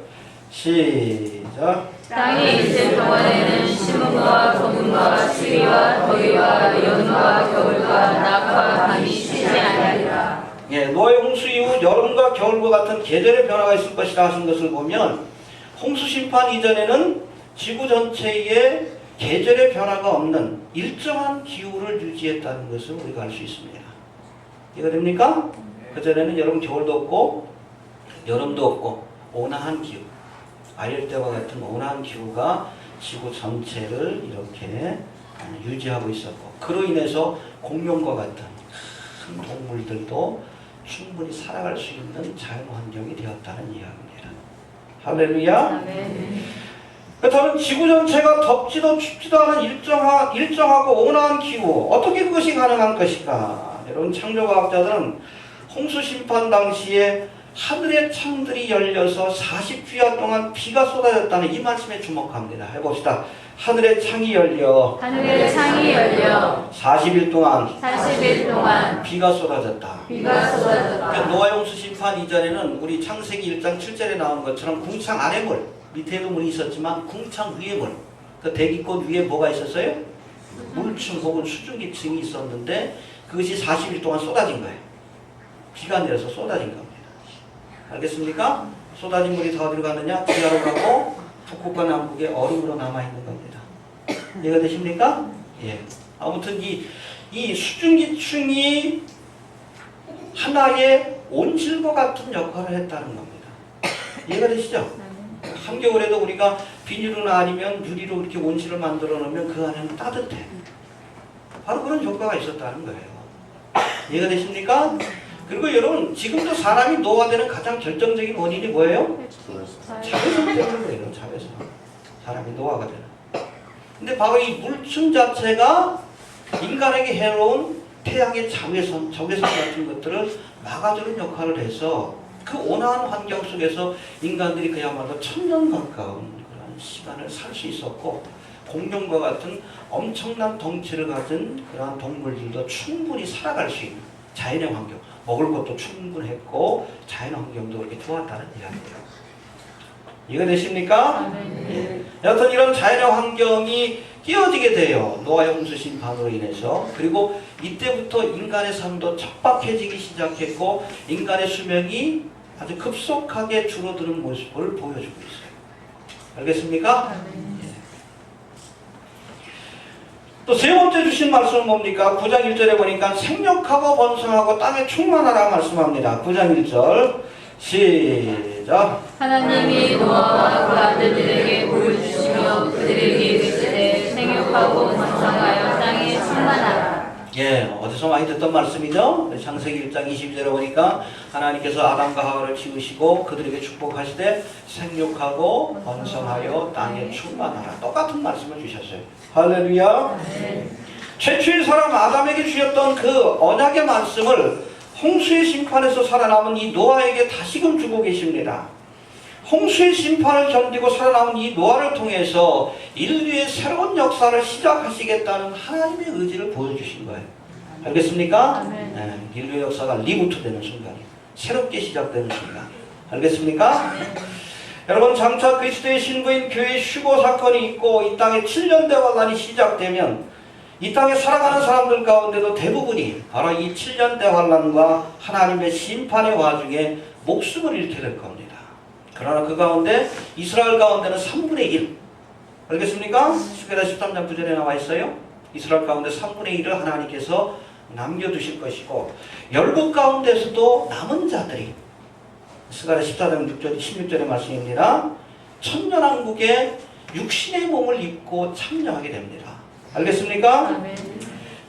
Speaker 1: 시작.
Speaker 2: 땅이 있을 동안에는 심음과 거름과 추위와 더위와 여름과 겨울과 낮과 밤이 쉬지 아니하리라.
Speaker 1: 예, 노아의 홍수 이후 여름과 겨울과 같은 계절의 변화가 있을 것이라 하신 것을 보면 홍수 심판 이전에는 지구 전체에 계절의 변화가 없는 일정한 기후를 유지했다는 것을 우리가 알 수 있습니다. 이해가 됩니까? 그전에는 여름 겨울도 없고 여름도 없고 온화한 기후, 아열대와 같은 온화한 기후가 지구 전체를 이렇게 유지하고 있었고 그로 인해서 공룡과 같은 큰 동물들도 충분히 살아갈 수 있는 자연 환경이 되었다는 이야기입니다. 할렐루야. 그렇다면 지구 전체가 덥지도 춥지도 않은 일정하고 온화한 기후, 어떻게 그것이 가능한 것일까? 여러분 창조과학자들은 홍수 심판 당시에 하늘의 창들이 열려서 40주야 동안 비가 쏟아졌다는 이 말씀에 주목합니다. 해봅시다. 하늘의 창이 열려 40일 동안 비가 쏟아졌다. 노아의 홍수 심판 이전에는 우리 창세기 1장 7절에 나오는 것처럼 궁창 아래 물, 밑에도 물이 있었지만 궁창 위에 물, 그 대기권 위에 뭐가 있었어요? 물층 혹은 수증기층이 있었는데 그것이 40일 동안 쏟아진 거예요. 비가 내려서 쏟아진 겁니다. 알겠습니까? 쏟아진 물이 다 어디로 가느냐? 지하로 가고 북극과 남극에 얼음으로 남아있는 겁니다. 이해가 되십니까? 예. 아무튼 이 수증기층이 하나의 온실과 같은 역할을 했다는 겁니다. 이해가 되시죠? 한겨울에도 우리가 비닐이나 아니면 유리로 이렇게 온실을 만들어 놓으면 그 안에는 따뜻해. 바로 그런 효과가 있었다는 거예요. 이해가 되십니까? 그리고 여러분 지금도 사람이 노화되는 가장 결정적인 원인이 뭐예요? 자외선 때문에 그래요. 자외선. 사람이 노아가 되는. 근데 바로 이 물층 자체가 인간에게 해로운 태양의 자외선 같은 것들을 막아주는 역할을 해서 그 온화한 환경 속에서 인간들이 그야말로 1000년 가까운 그런 시간을 살 수 있었고, 공룡과 같은 엄청난 덩치를 가진 그러한 동물들도 충분히 살아갈 수 있는 자연의 환경, 먹을 것도 충분했고 자연 환경도 그렇게 좋았다는 이야기예요. 이해가 되십니까? 예. 여하튼 이런 자연의 환경이 깨어지게 돼요. 노아의 홍수 심판으로 인해서. 그리고 이때부터 인간의 삶도 척박해지기 시작했고 인간의 수명이 아주 급속하게 줄어드는 모습을 보여주고 있어요. 알겠습니까? 또 세 번째 주신 말씀은 뭡니까? 9장 1절에 보니까 생육하고 번성하고 땅에 충만하라 말씀합니다. 9장 1절 시작.
Speaker 2: 하나님이 노아와 그 아들들에게 보여주시며 그들에게 이르시되 생육하고 번성하여 땅에 충만하라.
Speaker 1: 예, 어디서 많이 듣던 말씀이죠? 창세기 1장 22절에 보니까 하나님께서 아담과 하와를 지으시고 그들에게 축복하시되 생육하고 번성하여 땅에 충만하라. 똑같은 말씀을 주셨어요. 할렐루야. 최초의 사람 아담에게 주셨던 그 언약의 말씀을 홍수의 심판에서 살아남은 이 노아에게 다시금 주고 계십니다. 홍수의 심판을 견디고 살아남은 이 노아를 통해서 인류의 새로운 역사를 시작하시겠다는 하나님의 의지를 보여주신 거예요. 알겠습니까? 네, 인류의 역사가 리부트되는 순간이에요. 새롭게 시작되는 순간. 알겠습니까? 여러분, 장차 그리스도의 신부인 교회의 휴거 사건이 있고 이 땅에 7년 대환란이 시작되면 이 땅에 살아가는 사람들 가운데도 대부분이 바로 이 7년 대환란과 하나님의 심판의 와중에 목숨을 잃게 될 겁니다. 그러나 그 가운데 이스라엘 가운데는 3분의 1. 알겠습니까? 수계라 13장 9절에 나와 있어요. 이스라엘 가운데 3분의 1을 하나님께서 남겨두실 것이고 열국 가운데서도 남은 자들이 스가랴 14장 16절의 말씀입니다. 천년왕국에 육신의 몸을 입고 참여하게 됩니다. 알겠습니까?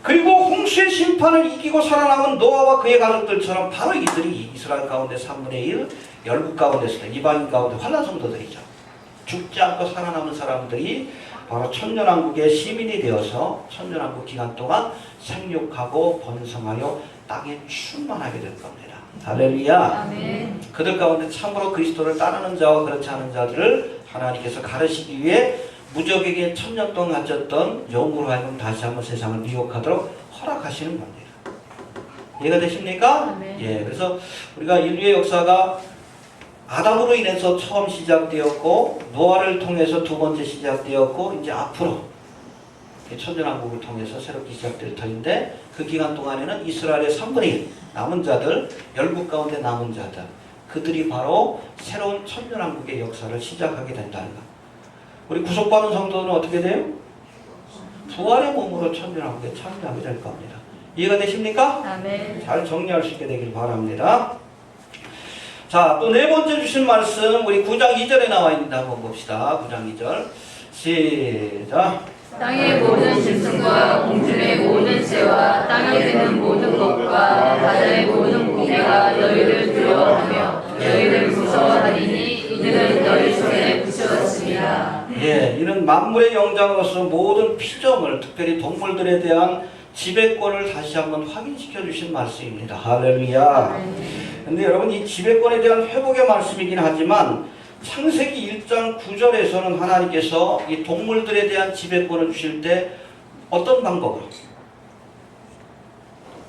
Speaker 1: 그리고 홍수의 심판을 이기고 살아남은 노아와 그의 가족들처럼 바로 이들이 이스라엘 가운데 3분의 1, 열국 가운데서 이방인 가운데 환난 성도들이죠. 죽지 않고 살아남은 사람들이 바로 천년왕국의 시민이 되어서 천년왕국 기간 동안 생육하고 번성하여 땅에 충만하게 될 겁니다. 할렐루야. 아멘. 그들 가운데 참으로 그리스도를 따르는 자와 그렇지 않은 자들을 하나님께서 가르치기 위해 무적에게 1000년 동안 가졌던 영으로 하여금 다시 한번 세상을 미혹하도록 허락하시는 겁니다. 이해가 되십니까? 예, 그래서 우리가 인류의 역사가 아담으로 인해서 처음 시작되었고 노아를 통해서 두 번째 시작되었고 이제 앞으로 천년왕국을 통해서 새롭게 시작될 터인데 그 기간 동안에는 이스라엘의 3분의 1 남은 자들, 열국 가운데 남은 자들, 그들이 바로 새로운 천년왕국의 역사를 시작하게 된다는 것. 우리 구속받은 성도는 어떻게 돼요? 부활의 몸으로 천년왕국에 참여하게 될 겁니다. 이해가 되십니까? 아멘. 잘 정리할 수 있게 되길 바랍니다. 자, 또 네 번째 주신 말씀 우리 9장 2절에 나와 있는데 한번 봅시다. 9장 2절 시작.
Speaker 2: 땅의 모든 짐승과 공중의 모든 새와 땅에 드는 모든 것과 바다의 모든 고기가 너희를 두려워하며 너희를 무서워하리니 이들은 너희 손에 붙였습니다.
Speaker 1: 예, 이는 만물의 영장으로서 모든 피조물, 특별히 동물들에 대한 지배권을 다시 한번 확인시켜 주신 말씀입니다. 할렐루야. 근데 여러분, 이 지배권에 대한 회복의 말씀이긴 하지만 창세기 1장 9절에서는 하나님께서 이 동물들에 대한 지배권을 주실 때 어떤 방법으로?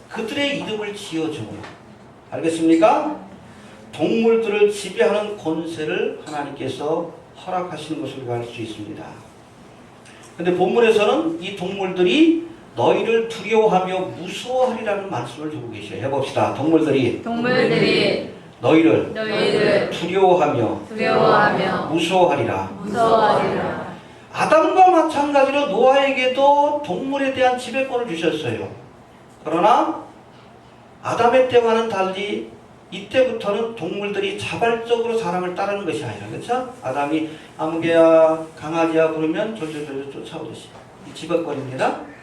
Speaker 1: 그들의 이름을 지어주므로. 알겠습니까? 동물들을 지배하는 권세를 하나님께서 허락하시는 것을 우리가 알 수 있습니다. 근데 본문에서는 이 동물들이 너희를 두려워하며 무서워하리라는 말씀을 주고 계셔요. 해봅시다. 동물들이 너희를 두려워하며 무서워하리라. 아담과 마찬가지로 노아에게도 동물에 대한 지배권을 주셨어요. 그러나 아담의 때와는 달리 이때부터는 동물들이 자발적으로 사람을 따르는 것이 아니라, 그렇죠? 아담이 아무개야 강아지야 부르면 졸졸졸 쫓아오듯이 이 지배권입니다.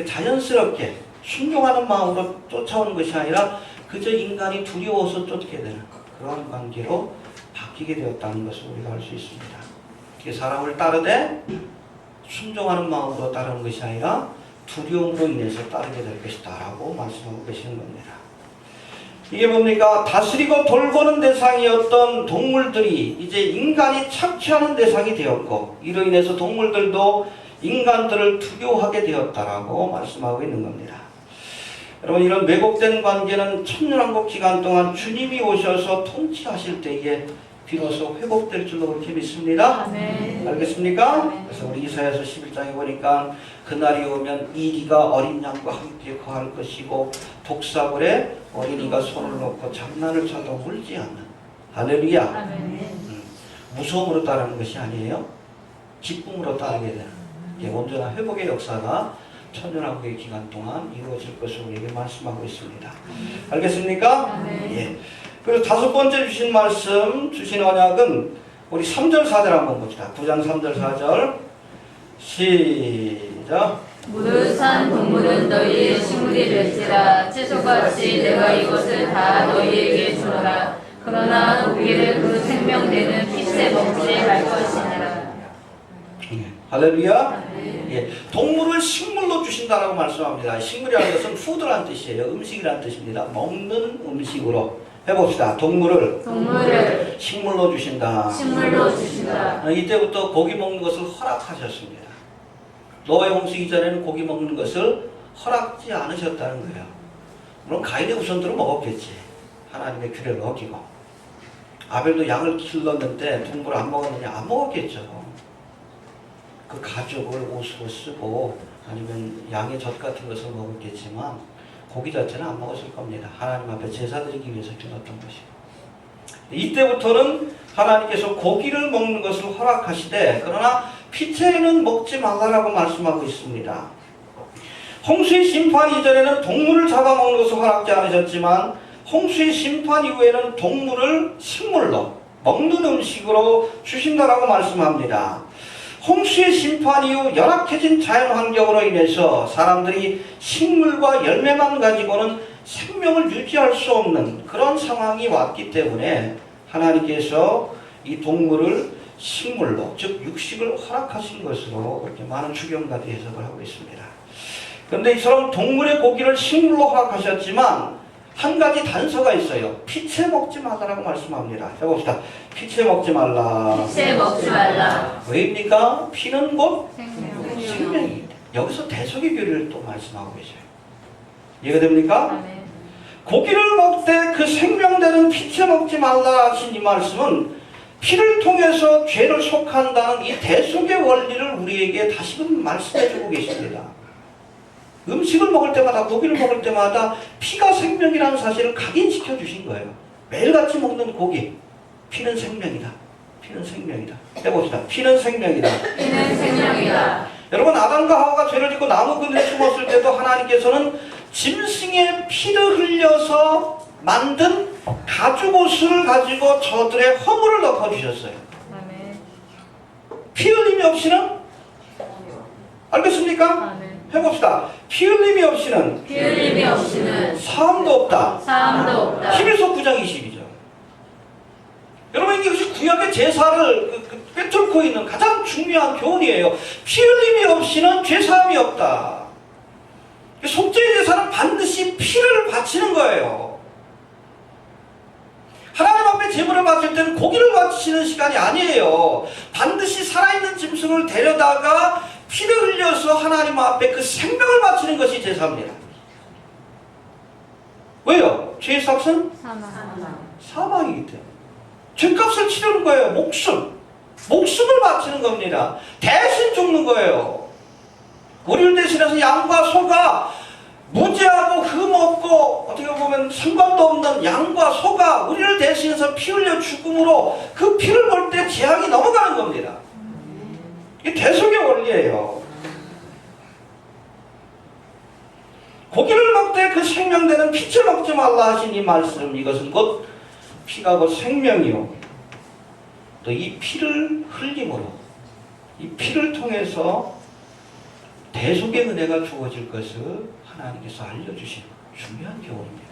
Speaker 1: 자연스럽게 순종하는 마음으로 쫓아오는 것이 아니라 그저 인간이 두려워서 쫓게 되는 그런 관계로 바뀌게 되었다는 것을 우리가 알 수 있습니다. 어떻게 사람을 따르되 순종하는 마음으로 따르는 것이 아니라 두려움으로 인해서 따르게 될 것이다 라고 말씀하고 계시는 겁니다. 이게 뭡니까? 다스리고 돌보는 대상이었던 동물들이 이제 인간이 착취하는 대상이 되었고, 이로 인해서 동물들도 인간들을 두려워하게 되었다라고 말씀하고 있는 겁니다. 여러분, 이런 왜곡된 관계는 천년왕국 기간 동안 주님이 오셔서 통치하실 때에 비로소 회복될 줄로 그렇게 믿습니다.
Speaker 2: 아멘.
Speaker 1: 알겠습니까?
Speaker 2: 아멘.
Speaker 1: 그래서 우리 이사야서 11장에 보니까 그날이 오면 이리가 어린 양과 함께 거할 것이고 독사벌에 어린이가 손을 놓고 장난을 쳐도 물지 않는. 할렐루야.
Speaker 2: 아멘.
Speaker 1: 무서움으로 따르는 것이 아니에요. 기쁨으로 따르게 되는. 예, 온전한 회복의 역사가 천년왕국의 기간 동안 이루어질 것을 우리에게 말씀하고 있습니다. 알겠습니까?
Speaker 2: 아멘.
Speaker 1: 예. 그리고 다섯 번째 주신 말씀, 주신 언약은 우리 3절 4절 한번 봅시다. 9장 3절 4절 시작.
Speaker 2: 무릇한 동물은 너희의 식물이 될지라 채소같이 내가 이것을 다 너희에게 주노라. 그러나 고기를 그 생명되는 핏에 먹지 말 것이니라.
Speaker 1: 예. 할렐루야.
Speaker 2: 아멘.
Speaker 1: 예. 동물을 식물로 주신다라고 말씀합니다. 식물이라는 것은 푸드라는 뜻이에요. 음식이라는 뜻입니다. 먹는 음식으로 해봅시다. 동물을 식물로 주신다.
Speaker 2: 식물로 주신다.
Speaker 1: 이때부터 고기 먹는 것을 허락하셨습니다. 노아의 홍수 이전에는 고기 먹는 것을 허락지 않으셨다는 거예요. 물론 가인의 후손들은 먹었겠지. 하나님의 규례를 어기고. 아벨도 양을 길렀는데 동물을 안 먹었느냐? 안 먹었겠죠. 그 가죽을 옷으로 쓰고 아니면 양의 젖 같은 것을 먹었겠지만 고기 자체는 안 먹었을 겁니다. 하나님 앞에 제사 드리기 위해서 길렀던 것이고. 이때부터는 하나님께서 고기를 먹는 것을 허락하시되 그러나 피체는 먹지 말라라고 말씀하고 있습니다. 홍수의 심판 이전에는 동물을 잡아먹는 것을 허락지 않으셨지만 홍수의 심판 이후에는 동물을 식물로 먹는 음식으로 주신다라고 말씀합니다. 홍수의 심판 이후 열악해진 자연환경으로 인해서 사람들이 식물과 열매만 가지고는 생명을 유지할 수 없는 그런 상황이 왔기 때문에 하나님께서 이 동물을 식물로, 즉 육식을 허락하신 것으로 그렇게 많은 주경가들이 해석을 하고 있습니다. 그런데 이처럼 동물의 고기를 식물로 허락하셨지만 한 가지 단서가 있어요. 피채 먹지 말라라고 말씀합니다. 해봅시다. 피채 먹지 말라.
Speaker 2: 피채 먹지 말라.
Speaker 1: 왜입니까? 피는 곧
Speaker 2: 생명.
Speaker 1: 생명입니다. 여기서 대속의 교리를 또 말씀하고 계셔요. 이해가 됩니까?
Speaker 2: 아멘.
Speaker 1: 고기를 먹되 그 생명되는 피채 먹지 말라 하신 이 말씀은 피를 통해서 죄를 속한다는 이 대속의 원리를 우리에게 다시금 말씀해주고 계십니다. 음식을 먹을 때마다 고기를 먹을 때마다 피가 생명이라는 사실을 각인시켜 주신 거예요. 매일같이 먹는 고기, 피는 생명이다. 피는 생명이다. 해봅시다. 피는 생명이다.
Speaker 2: 피는 생명이다.
Speaker 1: 여러분, 아담과 하와가 죄를 짓고 나무 그늘에 숨었을 때도 하나님께서는 짐승의 피를 흘려서 만든 가죽옷을 가지고 저들의 허물을 덮어주셨어요.
Speaker 2: 아멘.
Speaker 1: 피 흘림이 없이는 알겠습니까?
Speaker 2: 아멘.
Speaker 1: 해봅시다. 피 흘림이 없이는
Speaker 2: 피 흘림이 없이는
Speaker 1: 사함도 없다.
Speaker 2: 사함도 없다.
Speaker 1: 11서 9장 20이죠. 여러분, 이것이 구약의 제사를 꿰뚫고 있는 가장 중요한 교훈이에요. 피 흘림이 없이는 죄사함이 없다. 속죄의 제사는 반드시 피를 바치는 거예요. 하나님 앞에 제물을 바칠 때는 고기를 바치는 시간이 아니에요. 반드시 살아있는 짐승을 데려다가 피를 흘려서 하나님 앞에 그 생명을 바치는 것이 제사입니다. 왜요? 죄의 삭은 사망이기 때문에. 죄값을 치르는 거예요. 목숨을 바치는 겁니다. 대신 죽는 거예요. 우리를 대신해서 양과 소가 무죄하고 흠없고 어떻게 보면 상관도 없는 양과 소가 우리를 대신해서 피 흘려 죽음으로 그 피를 볼 때 재앙이 넘어가는 겁니다. 이게 대속의 원리예요. 고기를 먹되 그 생명되는 피채 먹지 말라 하신 이 말씀, 이것은 곧 피가 곧 생명이요, 또 이 피를 흘림으로 이 피를 통해서 대속의 은혜가 주어질 것을 하나님께서 알려주신 중요한 교훈입니다.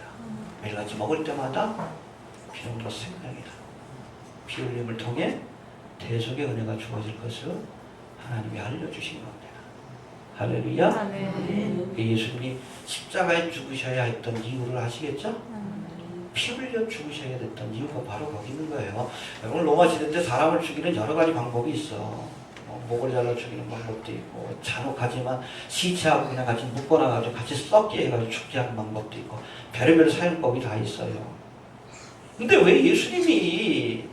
Speaker 1: 매일같이 먹을 때마다 피는 곧 생명이다. 피 흘림을 통해 대속의 은혜가 주어질 것을 하나님이 알려주신 겁니다. 할렐루야.
Speaker 2: 아멘.
Speaker 1: 예수님이 십자가에 죽으셔야 했던 이유를 아시겠죠? 피 흘려 죽으셔야 됐던 이유가 바로 거기 있는 거예요. 여러분 로마 시대 때 사람을 죽이는 여러 가지 방법이 있어. 목을 잘라 죽이는 방법도 있고, 잔혹하지만 시체하고 그냥 같이 묶어놔가지고 같이 썩게 해가지고 죽게 하는 방법도 있고, 별의별 사용법이 다 있어요. 근데 왜 예수님이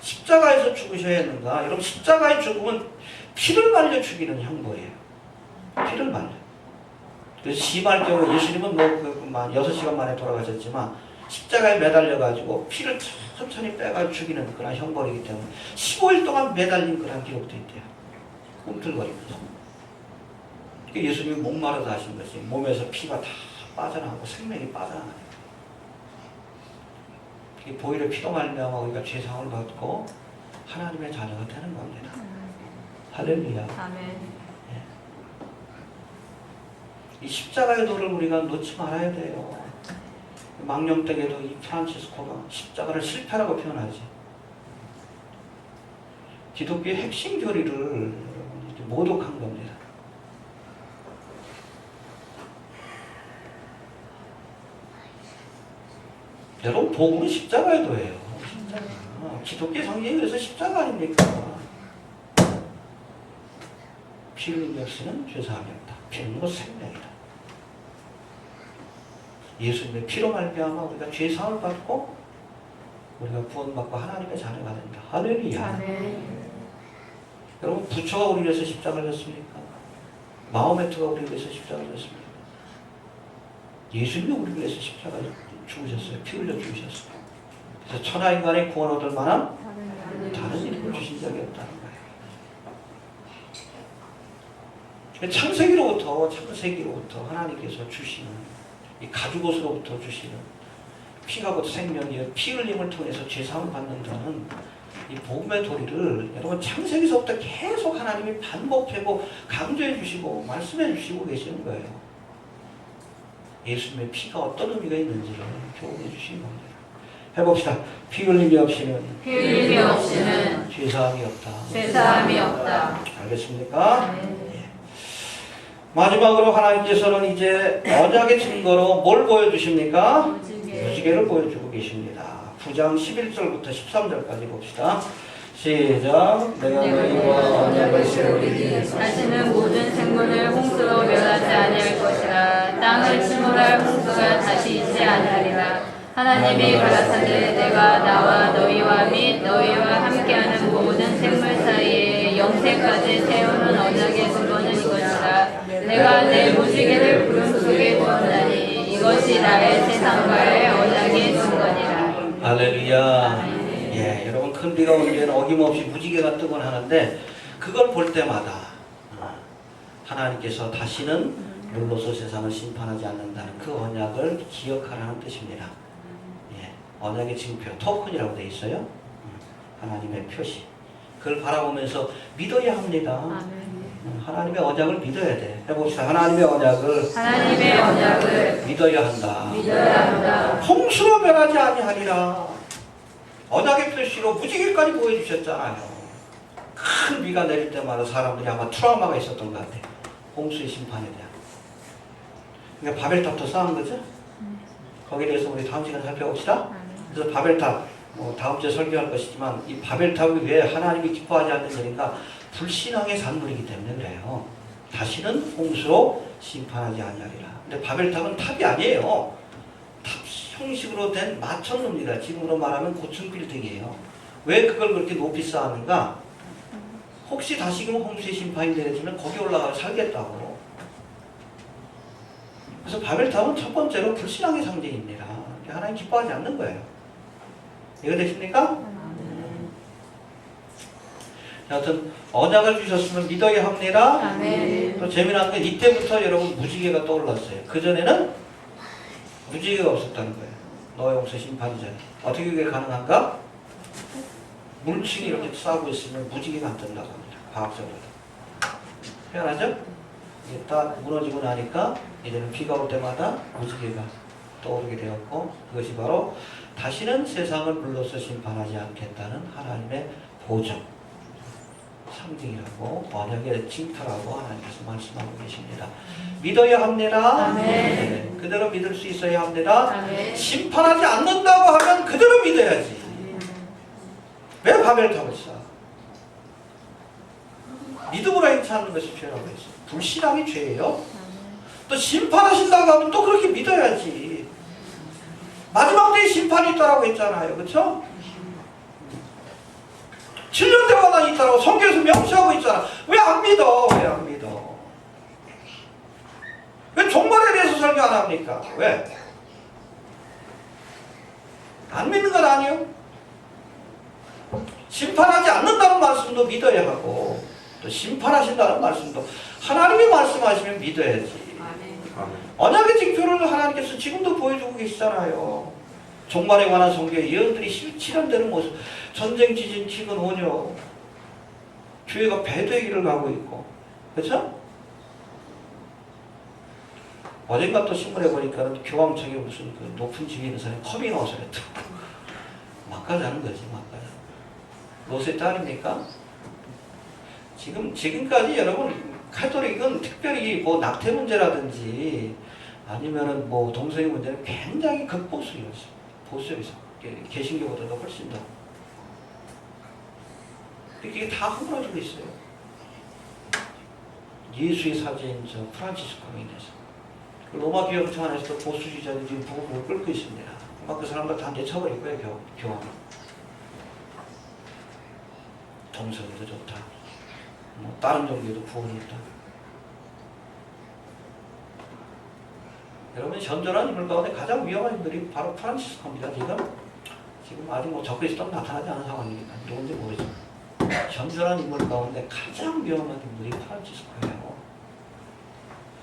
Speaker 1: 십자가에서 죽으셔야 했는가? 여러분 십자가의 죽음은 피를 말려 죽이는 형벌이에요. 피를 말려. 그래서 심할 경우 예수님은 뭐 6시간 만에 돌아가셨지만 십자가에 매달려가지고 피를 천천히 빼가지고 죽이는 그런 형벌이기 때문에 15일 동안 매달린 그런 기록도 있대요. 꿈틀거리면서. 예수님이 목마르다 하신 것이 몸에서 피가 다 빠져나가고 생명이 빠져나가요. 보혈의 피로 말미암아 우리가 죄상을 받고 하나님의 자녀가 되는 겁니다. 할렐루야.
Speaker 2: 아멘.
Speaker 1: 이 십자가의 도를 우리가 놓지 말아야 돼요. 망령댁에도 이 프란치스코가 십자가를 실패라고 표현하지. 기독교의 핵심 교리를 모독한 겁니다. 여러분 복음은 십자가의 도예요. 십자가. 기독교의 상징이 그래서 십자가 아닙니까? 피 흘린 역시는 죄사함이 없다. 피 흘린 것 생명이다. 예수님의 피로 말미암아 우리가 죄사함을 받고 우리가 구원받고 하나님의 자녀가 된다. 할렐루야.
Speaker 2: 아멘.
Speaker 1: 여러분 부처가 우리 위해서 십자가를 졌습니까? 마호메트가 우리 위해서 십자가를 졌습니까? 예수님이 우리 위해서 십자가를 죽으셨어요. 피 흘려 죽으셨어요. 그래서 천하인간의 구원 얻을 만한 다른 이름을 주신 적이 없다는 거예요. 창세기로부터 하나님께서 주시는 이 가죽옷으로부터 주시는 피가 곧 생명이요 피 흘림을 통해서 죄사함을 받는다는 이 복음의 도리를 여러분 창세기서부터 계속 하나님이 반복하고 강조해 주시고 말씀해 주시고 계시는 거예요. 예수님의 피가 어떤 의미가 있는지를 교훈해 주신 겁니다. 해봅시다. 피 흘림이 없이는 죄사함이 없다.
Speaker 2: 죄사함이 없다.
Speaker 1: 알겠습니까? 마지막으로 하나님께서는 이제 언약의 증거로 뭘 보여주십니까? 무지개를 보여주고 계십니다. 9장 11절부터 13절까지 봅시다. 시작. 내가 너희와 언약을 세우리니
Speaker 2: 다시는 모든 생물을 홍수로 멸하지 아니할 것이라. 땅을 침몰할 홍수가 다시 있지 아니하리라. 하나님이 가라사대 내가 나와 너희와 및 너희와 함께하는 모든 생물 사이에 영생까지 세우는 언약의 증거는 이것이라. 내가 내 무지개를 구름 속에 두었나니 이것이 나의 세상과의 언약의 증거니라.
Speaker 1: 할렐루야. 예, 여러분 큰 비가 오는 데는 어김없이 무지개가 뜨곤 하는데 그걸 볼 때마다 하나님께서 다시는 물로서 세상을 심판하지 않는다는 그 언약을 기억하라는 뜻입니다. 예, 언약의 징표, 토큰이라고 되어 있어요. 하나님의 표시. 그걸 바라보면서 믿어야 합니다. 하나님의 언약을 믿어야 돼. 해봅시다. 하나님의 언약을 믿어야 한다. 홍수로 멸하지 아니하리라. 언약의 표시로 무지개까지 보여주셨잖아요. 큰 비가 내릴 때마다 사람들이 아마 트라우마가 있었던 것 같아요. 홍수의 심판에 대한. 그러니까 바벨탑도 쌓은 거죠. 거기에 대해서 우리 다음 시간에 살펴봅시다. 그래서 바벨탑, 다음 주에 설교할 것이지만 이 바벨탑이 왜 하나님이 기뻐하지 않는 일인가? 불신앙의 산물이기 때문에 그래요. 다시는 홍수로 심판하지 아니하리라. 근데 바벨탑은 탑이 아니에요. 탑 형식으로 된 마천루입니다. 지금으로 말하면 고층 빌딩이에요. 왜 그걸 그렇게 높이 쌓았는가? 혹시 다시금 홍수의 심판이 내려지면 거기 올라가서 살겠다고. 그래서 바벨탑은 첫 번째로 불신앙의 상징입니다. 하나님 기뻐하지 않는 거예요. 이해되십니까? 여하튼 언약을 주셨으면 믿어야 합니다.
Speaker 2: 아멘.
Speaker 1: 또 재미난 건 이때부터 여러분 무지개가 떠올랐어요. 그전에는 무지개가 없었다는 거예요. 너의 홍수 심판이 전에. 어떻게 그게 가능한가? 물층이 이렇게 싸고 있으면 무지개가 안 뜬다고 합니다. 과학적으로. 표현하죠? 이게 딱 무너지고 나니까 이제는 비가 올 때마다 무지개가 떠오르게 되었고 그것이 바로 다시는 세상을 물로서 심판하지 않겠다는 하나님의 보증. 상징이라고 언약의 징표라고 하나님께서 말씀하고 계십니다. 믿어야 합니다.
Speaker 2: 아멘.
Speaker 1: 네, 그대로 믿을 수 있어야 합니다.
Speaker 2: 아멘.
Speaker 1: 심판하지 않는다고 하면 그대로 믿어야지. 왜 바벨탑을 쌓아? 믿음으로 행치 않는 것이 죄라고 했어요. 불신앙이 죄예요. 또 심판하신다고 하면 또 그렇게 믿어야지. 마지막 때에 심판이 있다라고 했잖아요. 그렇죠? 7년 대화단이 있다라고 성경에서 명시하고 있잖아. 왜 안 믿어? 왜 안 믿어? 왜 종말에 대해서 설교 안 합니까? 왜? 안 믿는 건 아니에요. 심판하지 않는다는 말씀도 믿어야 하고 또 심판하신다는 말씀도 하나님이 말씀하시면 믿어야지. 언약의 징표를 하나님께서 지금도 보여주고 계시잖아요. 종말에 관한 성경의 예언들이 실현되는 모습. 전쟁, 지진, 기근, 온요. 교회가 배도의 길을 가고 있고. 그렇죠? 어젠가 또 신문에 보니까 교황청에 무슨 그 높은 지위에 있는 사람이 컵이 나와서 그랬다. 막가자는 거지, 막가자. 롯의 딸입니까? 지금까지 여러분, 카톨릭은 특별히 뭐 낙태 문제라든지 아니면은 뭐 동성애 문제는 굉장히 극보수였어요. 보수에서 개신교보다도 훨씬 더. 이게 다 허물어지고 있어요. 예수의 사제인 저 프란치스코로 인해서. 로마 교역청 안에서도 보수주의자들이 지금 부부를 끌고 있습니다. 아마 그 사람들 다 내쳐버릴 거예요, 교황. 동성애도 좋다. 뭐 다른 종교에도 구원이 있다. 여러분, 현존한 인물 가운데 가장 위험한 인물이 바로 프란치스코입니다. 지금 아직 뭐 적그리스도는 나타나지 않은 상황이니까 누군지 모르지만 현존한 인물 가운데 가장 위험한 인물이 프란치스코예요.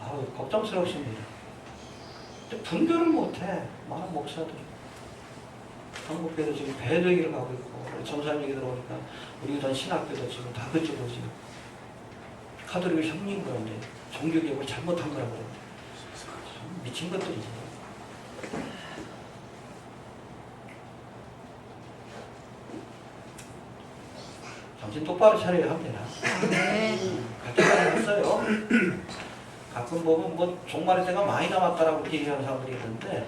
Speaker 1: 아우, 걱정스럽습니다. 근데 분별을 못해, 많은 목사들이. 한국교회도 지금 배도기를 가고 있고, 전사님 얘기 들어보니까 우리 전 신학교도 지금 다 그쪽으로 지금 카톨릭을 형님 그런데 종교개혁을 잘못한 거라고 그러는데 미친 것들이지. 정신 똑바로 차려야 합니다. 가끔은 했어요. 가끔 보면 뭐 종말의 때가 많이 남았다라고 얘기하는 사람들이 있는데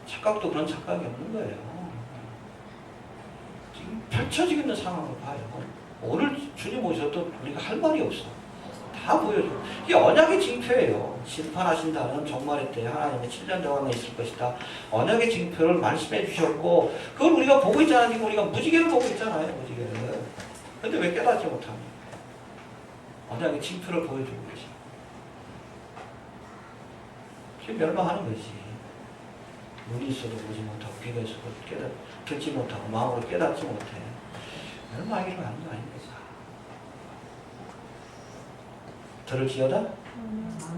Speaker 1: 착각도 그런 착각이 없는 거예요. 지금 펼쳐지고 있는 상황을 봐요. 오늘 주님 오셔도 우리가 할 말이 없어. 다 보여줘. 이게 언약의 징표예요. 심판하신다는 종말의 때 하나님의 7년 동안에 있을 것이다. 언약의 징표를 말씀해 주셨고 그걸 우리가 보고 있잖아요. 지금 우리가 무지개를 보고 있잖아요. 무지개를. 근데 왜 깨닫지 못합니까? 언약의 징표를 보여주고 계시. 지금 멸망하는 거지. 눈이 있어도 보지 못하고 귀가 있어도 듣지 못하고 마음으로 깨닫지 못해. 멸망하기로 하는 거 아닙니까? 들을지어다?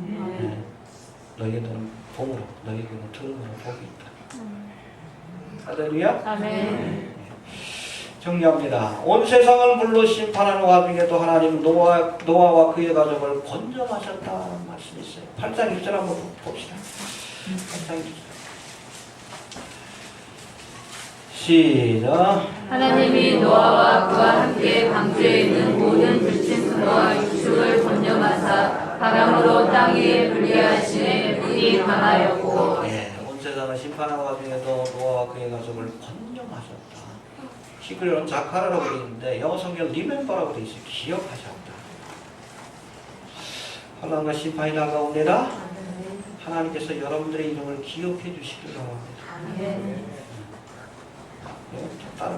Speaker 1: 네. 너희들은 봄으로, 너희에게는 들음으로 복이 있다. 할렐루야?
Speaker 2: 아멘.
Speaker 1: 정리합니다. 온 세상을 물로 심판하는 와중에도 하나님은 노아와 그의 가족을 건져마셨다는 말씀이 있어요. 8장 1절 한번 봅시다. 8장 1절. 시작.
Speaker 2: 하나님이 노아와 그와 함께 방주에 있는 모든 불친소와 육축을 건져마사 바람으로 땅 위에 불리하시니 물이 강하였고.
Speaker 1: 네, 온 세상을 심판하는 와중에도 노아와 그의 가족을 건져마셨다. 히브리어는 자카라라고 되어 있는데 영어 성경 리멤버라고 되어 있어요. 기억하셨다. 환난과 심판이 다가옵니다. 하나님께서 여러분들의 이름을 기억해 주시기를 바랍니다.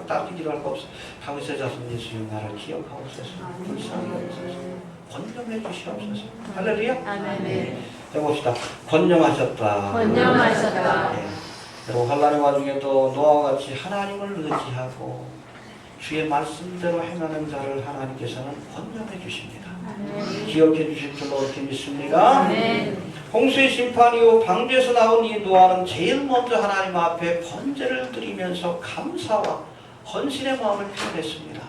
Speaker 1: 다른 기도할 거 없어. 다윗의 자손 예수여 나를 기억하옵소서. 불쌍히 여기소서. 권념해 주시옵소서. 할렐루야.
Speaker 2: 아멘.
Speaker 1: 해봅시다. 권념하셨다.
Speaker 2: 건져마셨다.
Speaker 1: 네. 그리고 환난의 와중에도 노아와 같이 하나님을 의지하고 주의 말씀대로 행하는 자를 하나님께서는 권념해 주십니다. 기억해 주실 줄로 이렇게 믿습니다.
Speaker 2: 아멘.
Speaker 1: 홍수의 심판 이후 방주에서 나온 이 노아는 제일 먼저 하나님 앞에 번제를 드리면서 감사와 헌신의 마음을 표현했습니다.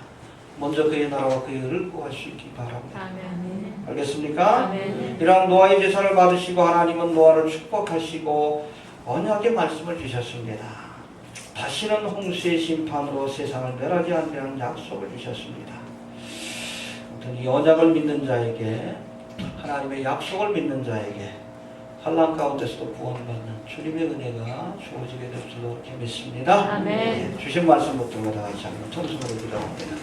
Speaker 1: 먼저 그의 나라와 그의 의를 구할 수 있기 바랍니다.
Speaker 2: 아멘.
Speaker 1: 알겠습니까?
Speaker 2: 아멘.
Speaker 1: 이러한 노아의 제사를 받으시고 하나님은 노아를 축복하시고 언약의 말씀을 주셨습니다. 다시는 홍수의 심판으로 세상을 멸하지 않으려는 약속을 주셨습니다. 어떤 이 언약을 믿는 자에게, 하나님의 약속을 믿는 자에게 환난 가운데서도 구원받는 주님의 은혜가 주어지게 될 줄로 이렇게 믿습니다.
Speaker 2: 아멘.
Speaker 1: 주신 말씀 붙들고 다 같이 한번 통성으로 기도합니다.